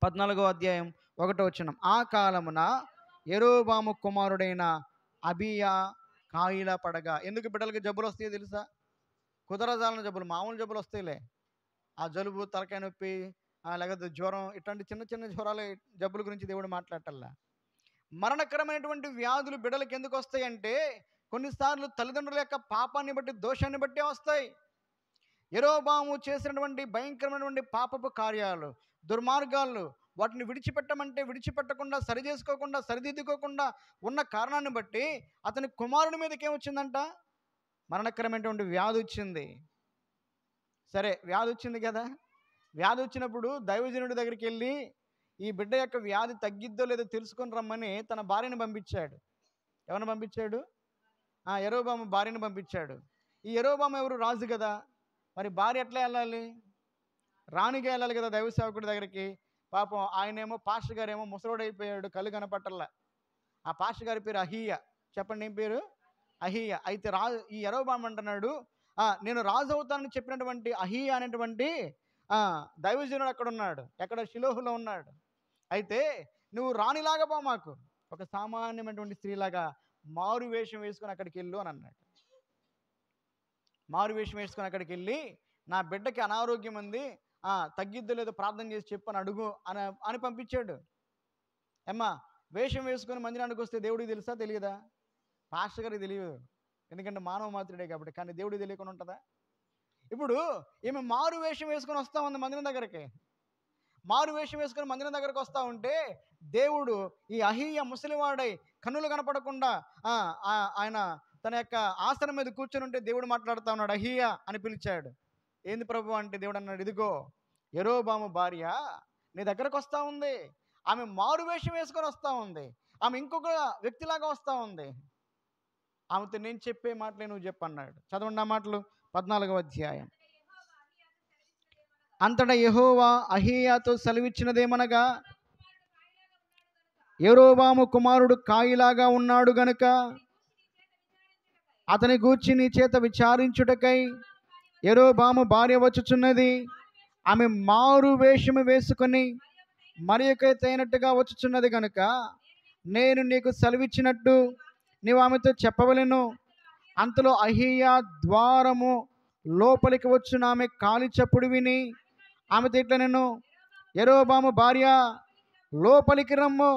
14వ అధ్యాయం 1వ వచనం. ఆ కాలమున యరొబాము కుమారుడైన అబీయా కాయిలా పడగా. ఎందుకు బిడ్డలకి జబ్బులు వస్తాయో తెలుసా? కుదరజాలని జబ్బులు, మామూలు జబ్బులు వస్తాయిలే. ఆ జలుబు, తలకాయ నొప్పి, లేకపోతే జ్వరం, ఇట్లాంటి చిన్న చిన్న జ్వరాలు, జబ్బుల గురించి దేవుడు మాట్లాడటల్లా. మరణకరమైనటువంటి వ్యాధులు బిడ్డలకు ఎందుకు వస్తాయంటే కొన్నిసార్లు తల్లిదండ్రుల యొక్క పాపాన్ని బట్టి, దోషాన్ని బట్టే వస్తాయి. యరొబాము చేసినటువంటి భయంకరమైనటువంటి పాపపు కార్యాలు, దుర్మార్గాలు, వాటిని విడిచిపెట్టమంటే విడిచిపెట్టకుండా, సరి చేసుకోకుండా, సరిదిద్దుకోకుండా ఉన్న కారణాన్ని బట్టి అతని కుమారుడి మీదకి ఏమొచ్చిందంట, మరణకరమైనటువంటి వ్యాధి వచ్చింది. సరే, వ్యాధి వచ్చింది కదా, వ్యాధి వచ్చినప్పుడు దైవజనుడి దగ్గరికి వెళ్ళి ఈ బిడ్డ యొక్క వ్యాధి తగ్గిద్దో లేదో తెలుసుకొని రమ్మని తన భార్యను పంపించాడు. ఎవరిని పంపించాడు? యరొబాము భార్యను పంపించాడు. ఈ యరొబాము ఎవరు? రాజు కదా. మరి భార్య ఎట్లా వెళ్ళాలి? రాణిగా వెళ్ళాలి కదా దైవ సేవకుడి దగ్గరికి. పాపం ఆయనేమో, పాస్టర్ గారేమో ముసలోడైపోయాడు, కళ్ళు కనపట్టల్లా. ఆ పాస్టర్ గారి పేరు అహీయ. చెప్పండి, ఏం పేరు? అహీయ. అయితే ఈ యరొబాము అంటున్నాడు, నేను రాజు అవుతానని చెప్పినటువంటి అహీయ అనేటువంటి దైవజనుడు అక్కడ ఉన్నాడు, ఎక్కడ షిలోహులో ఉన్నాడు. అయితే నువ్వు రాణిలాగా పో, మాకు ఒక సామాన్యమైనటువంటి స్త్రీలాగా మారు వేషం వేసుకొని అక్కడికి వెళ్ళు అని అన్నాడు. మారు వేషం వేసుకొని అక్కడికి వెళ్ళి, నా బిడ్డకి అనారోగ్యం ఉంది, తగ్గిద్దో లేదో ప్రార్థన చేసి చెప్పు అని అడుగు అని పంపించాడు. అమ్మా, వేషం వేసుకొని మందిరానికి వస్తే దేవుడికి తెలుసా తెలియదా? పాస్టర్ గారికి తెలియదు, ఎందుకంటే మానవ మాత్రుడే కాబట్టి. కానీ దేవుడికి తెలియకుండా ఉంటుందా? ఇప్పుడు ఈమె మారు వేషం వేసుకొని వస్తూ ఉంది మందిరం దగ్గరికి. మారు వేషం వేసుకొని మందిరం దగ్గరకు వస్తూ ఉంటే దేవుడు ఈ అహీయ ముసలివాడై కన్నులు కనపడకుండా ఆయన తన యొక్క ఆసనం మీద కూర్చొని ఉంటే దేవుడు మాట్లాడుతూ ఉన్నాడు. అహీయ అని పిలిచాడు. ఏంది ప్రభు అంటే దేవుడు అన్నాడు, ఇదిగో యరొబాము భార్య నీ దగ్గరకు వస్తూ ఉంది. ఆమె మారు వేషం వేసుకొని వస్తూ ఉంది. ఆమె ఇంకొక వ్యక్తిలాగా వస్తూ ఉంది. ఆమెతో నేను చెప్పే మాటలే నువ్వు చెప్పన్నాడు. చదవండి ఆ మాటలు, 14వ అధ్యాయం. అంతటా యెహోవా అహీయాతో సెలవిచ్చినదేమనగా, యరొబాము కుమారుడు కాయిలాగా ఉన్నాడు గనుక అతని గూర్చి నీ చేత విచారించుటకై యరొబాము భార్య వచ్చుచున్నది. ఆమె మారు వేషము వేసుకొని మరి ఒకతైనట్టుగా వచ్చుచున్నది గనుక నేను నీకు సెలవిచ్చినట్టు నీవు ఆమెతో చెప్పవలెను. అంతలో అహీయా ద్వారము లోపలికి వచ్చున ఆమె కాలి చప్పుడు విని ఆమెతో ఇట్లా, నేను యరొబాము భార్య లోపలికి రమ్ము,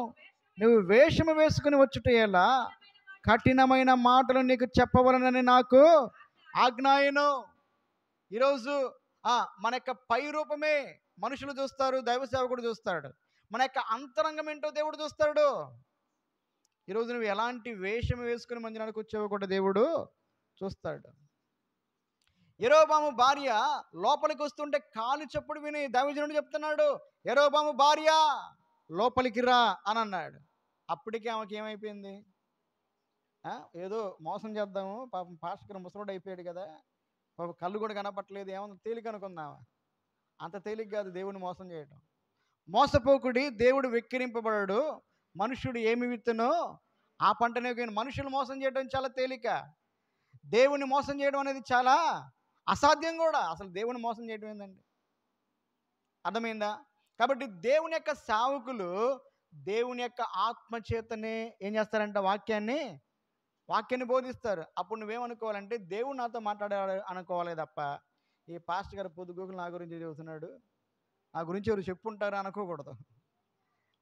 నువ్వు వేషము వేసుకుని వచ్చుట ఎలా? కఠినమైన మాటలు నీకు చెప్పవలనని నాకు ఆజ్ఞాయను. ఈరోజు మన యొక్క పై రూపమే మనుషులు చూస్తారు, దైవ సేవకుడు చూస్తాడు. మన యొక్క అంతరంగం ఏంటో దేవుడు చూస్తాడు. ఈరోజు నువ్వు ఎలాంటి వేషం వేసుకుని మందిరానికి వచ్చావో కూడా దేవుడు చూస్తాడు. యరొబాము భార్య లోపలికి వస్తుంటే కాలు చప్పుడు విని దైవజనుడు చెప్తున్నాడు, యరొబాము భార్య లోపలికి రా అని అన్నాడు. అప్పటికే ఆమెకి ఏమైపోయింది, ఏదో మోసం చేద్దాము, పాపం పాస్టర్ ముసలోడు అయిపోయాడు కదా, పాపం కళ్ళు కూడా కనపట్లేదు, ఏమన్నా తేలిక అనుకుందామా? అంత తేలిక కాదు దేవుని మోసం చేయడం. మోసపోకుడి, దేవుడు వెక్కిరింపబడడు. మనుషుడు ఏమి విత్తునో ఆ పంటనే. మనుషులు మోసం చేయడం చాలా తేలిక, దేవుని మోసం చేయడం అనేది చాలా అసాధ్యం కూడా. అసలు దేవుని మోసం చేయడం ఏందండి? అర్థమైందా? కాబట్టి దేవుని యొక్క సేవకులు దేవుని యొక్క ఆత్మచేతనే ఏం చేస్తారంట, వాక్యాన్ని బోధిస్తారు. అప్పుడు నువ్వేమనుకోవాలంటే, దేవుడు నాతో మాట్లాడాడు అనుకోవాలి తప్ప, ఈ పాస్టర్ గారు పొద్దుగూకులు నా గురించి చెబుతున్నాడు, నా గురించి ఎవరు చెప్పుంటారు అనుకోకూడదు.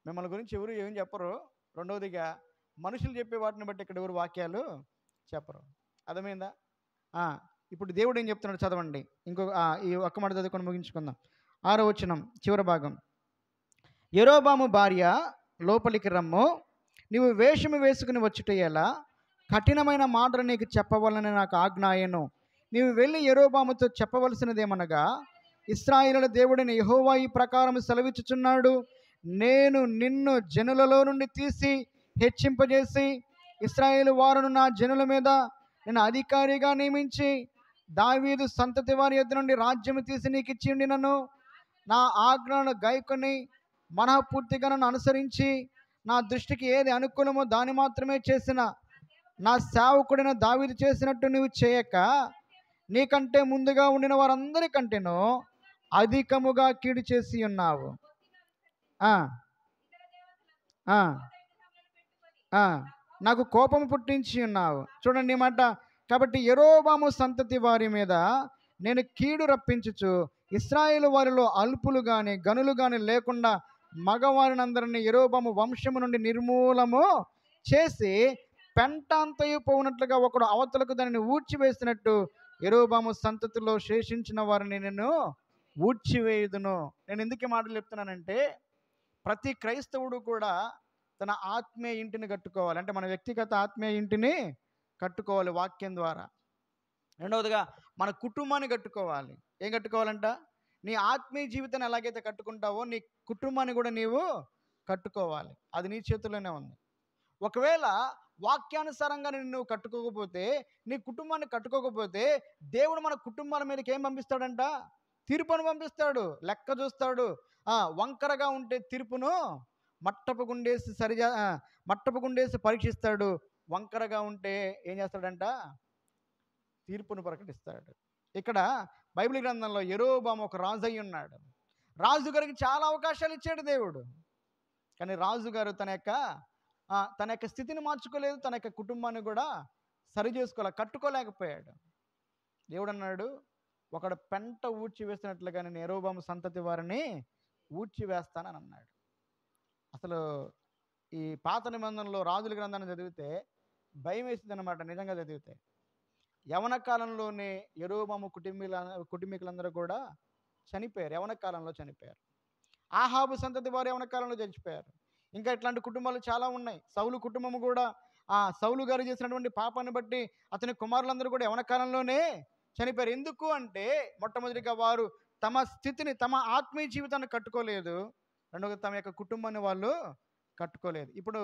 మిమ్మల్ని గురించి ఎవరు ఏం చెప్పరు. రెండవదిగా మనుషులు చెప్పే వాటిని బట్టి ఇక్కడ ఎవరు వాక్యాలు చెప్పరు. అర్థమైందా? ఇప్పుడు దేవుడు ఏం చెప్తున్నాడు చదవండి. ఈ ఒక్క మాట చదువుకొని ముగించుకుందాం. 6వ వచనం చివరి భాగం. యరొబాము భార్య లోపలికి రమ్ము, నీవు వేషము వేసుకుని వచ్చుట ఎలా? కఠినమైన మాటలు నీకు చెప్పవలనని నాకు ఆజ్ఞాయను. నీవు వెళ్ళి యరొబాముతో చెప్పవలసినదేమనగా, ఇశ్రాయేలుల దేవుడైన యెహోవా ఈ ప్రకారం సెలవిచ్చుచున్నాడు, నేను నిన్ను జనులలో నుండి తీసి హెచ్చింపజేసి ఇశ్రాయేలు వారును నా జనుల మీద నేను అధికారిగా నియమించి దావీదు సంతతి వారి యొద్ద నుండి రాజ్యము తీసి నీకు ఇచ్చి ఉండినను, నా ఆజ్ఞలను గైకొని మనఃపూర్తిగా నన్ను అనుసరించి నా దృష్టికి ఏది అనుకూలమో దాన్ని మాత్రమే చేసిన నా సేవకుడైన దావీదు చేసినట్టు నువ్వు చేయక, నీకంటే ముందుగా ఉండిన వారందరికంటేనూ అధికముగా కీడు చేసి ఉన్నావు. నాకు కోపం పుట్టించి ఉన్నావు. చూడండి మాట. కాబట్టి యరొబాము సంతతి వారి మీద నేను కీడు రప్పించుచు ఇశ్రాయేలు వారిలో అల్పులు కానీ గనులు కానీ లేకుండా మగవారినందరినీ యరొబాము వంశము నుండి నిర్మూలము చేసి పెంటంతయు పోవునట్లుగా ఒకడు అవతలకు దానిని ఊడ్చివేసినట్టు యరొబాము సంతతిలో శేషించిన వారిని నేను ఊడ్చివేయుదును. నేను ఎందుకు ఈ మాటలు చెప్తున్నానంటే, ప్రతి క్రైస్తవుడు కూడా తన ఆత్మీయ ఇంటిని కట్టుకోవాలి. అంటే మన వ్యక్తిగత ఆత్మీయ ఇంటిని కట్టుకోవాలి వాక్యం ద్వారా. రెండవదిగా మన కుటుంబాన్ని కట్టుకోవాలి. ఏం కట్టుకోవాలంట? నీ ఆత్మీయ జీవితాన్ని ఎలాగైతే కట్టుకుంటావో నీ కుటుంబాన్ని కూడా నీవు కట్టుకోవాలి. అది నీ చేతుల్లోనే ఉంది. ఒకవేళ వాక్యానుసారంగా నువ్వు కట్టుకోకపోతే, నీ కుటుంబాన్ని కట్టుకోకపోతే, దేవుడు మన కుటుంబాల మీదకి ఏం పంపిస్తాడంట? తీర్పును పంపిస్తాడు, లెక్క చూస్తాడు. వంకరగా ఉంటే తీర్పును మట్టపు గుండేసి పరీక్షిస్తాడు, వంకరగా ఉంటే ఏం చేస్తాడంట? తీర్పును ప్రకటిస్తాడు. ఇక్కడ బైబిల్ గ్రంథంలో యెరోబాము ఒక రాజు అయి ఉన్నాడు. రాజుగారికి చాలా అవకాశాలు ఇచ్చాడు దేవుడు. కానీ రాజుగారు తన యొక్క స్థితిని మార్చుకోలేదు. తన యొక్క కుటుంబాన్ని కూడా కట్టుకోలేకపోయాడు. దేవుడు అన్నాడు, ఒకడు పెంట ఊడ్చి వేసినట్లుగా నేను యెరోబాము సంతతి వారిని ఊడ్చి వేస్తానని అన్నాడు. అసలు ఈ పాత నిబంధనలో రాజుల గ్రంథాన్ని చదివితే భయం వేసింది అనమాట. నిజంగా చదివితే యవన కాలంలోనే యెరోబాము కుటుంబీకులందరూ కూడా చనిపోయారు. యవన కాలంలో చనిపోయారు. ఆహాబు సంతతి వారు యవన కాలంలో చనిపోయారు. ఇంకా ఇట్లాంటి కుటుంబాలు చాలా ఉన్నాయి. సౌలు కుటుంబము కూడా ఆ సౌలు గారు చేసినటువంటి పాపాన్ని బట్టి అతని కుమారులందరూ కూడా యవన కాలంలోనే చనిపోయారు. ఎందుకు అంటే మొట్టమొదటిగా వారు తమ స్థితిని, తమ ఆత్మీయ జీవితాన్ని కట్టుకోలేదు. రెండవది తమ యొక్క కుటుంబాన్ని వాళ్ళు కట్టుకోలేదు. ఇప్పుడు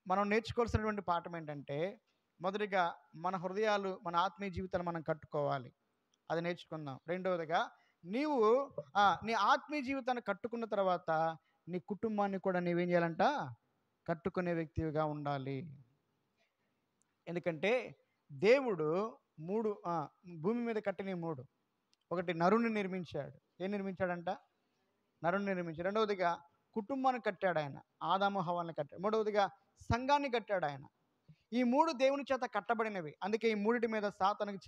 మనం నేర్చుకోవాల్సినటువంటి పాఠం ఏంటంటే, మొదటిగా మన హృదయాలు, మన ఆత్మీయ జీవితాలు మనం కట్టుకోవాలి. అది నేర్చుకుందాం. రెండవదిగా నీవు నీ ఆత్మీయ జీవితాన్ని కట్టుకున్న తర్వాత నీ కుటుంబాన్ని కూడా నీవేం చేయాలంట? కట్టుకునే వ్యక్తిగా ఉండాలి. ఎందుకంటే దేవుడు భూమి మీద కట్టిన 3. ఒకటి నరుని నిర్మించాడు. ఏం నిర్మించాడంట? నరుని నిర్మించాడు. రెండవదిగా కుటుంబాన్ని కట్టాడు ఆయన, ఆదాము హవ్వలను కట్టాడు. మూడవదిగా సంఘాన్ని కట్టాడు ఆయన. ఈ 3 దేవుని చేత కట్టబడినవి. అందుకే ఈ 3 మీద సాతానుకి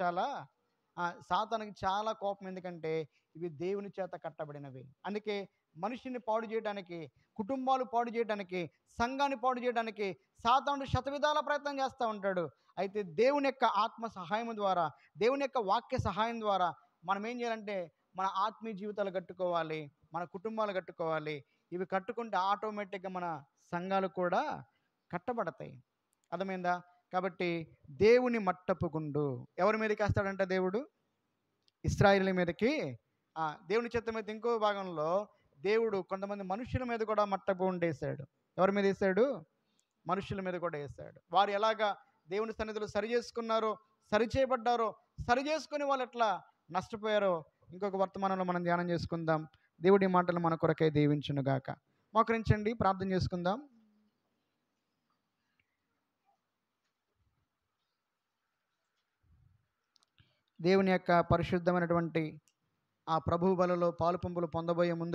చాలా కోపం. ఎందుకంటే ఇవి దేవుని చేత కట్టబడినవి. అందుకే మనిషిని పాడు చేయడానికి, కుటుంబాలు పాడు చేయడానికి, సంఘాన్ని పాడు చేయడానికి సాతానుడు శతవిధాల ప్రయత్నం చేస్తూ ఉంటాడు. అయితే దేవుని యొక్క ఆత్మ సహాయం ద్వారా, దేవుని యొక్క వాక్య సహాయం ద్వారా మనం ఏం చేయాలంటే మన ఆత్మీయ జీవితాలు కట్టుకోవాలి, మన కుటుంబాలు కట్టుకోవాలి. ఇవి కట్టుకుంటే ఆటోమేటిక్గా మన సంఘాలు కూడా కట్టబడతాయి. అర్థమైందా? కాబట్టి దేవుని మట్టపుగుండు ఎవరి మీదకి వేస్తాడంట? దేవుడు ఇశ్రాయేలు మీదకి. దేవుని చిత్తం అయితే ఇంకో భాగంలో దేవుడు కొంతమంది మనుషుల మీద కూడా మట్టపు ఉండేశాడు. ఎవరి మీద వేశాడు? మనుషుల మీద కూడా వేశాడు. వారు ఎలాగా దేవుని సన్నిధిలో సరిచేయబడ్డారో, సరిచేసుకుని వాళ్ళు ఎట్లా నష్టపోయారో ఇంకొక వర్తమానంలో మనం ధ్యానం చేసుకుందాం. దేవుడి మాటలు మన కొరకై దీవించునుగాక. మోకరించండి, ప్రార్థన చేసుకుందాం. దేవుని యొక్క పరిశుద్ధమైనటువంటి ఆ ప్రభువు బలలో పాలు పంపులు పొందబోయే ముందు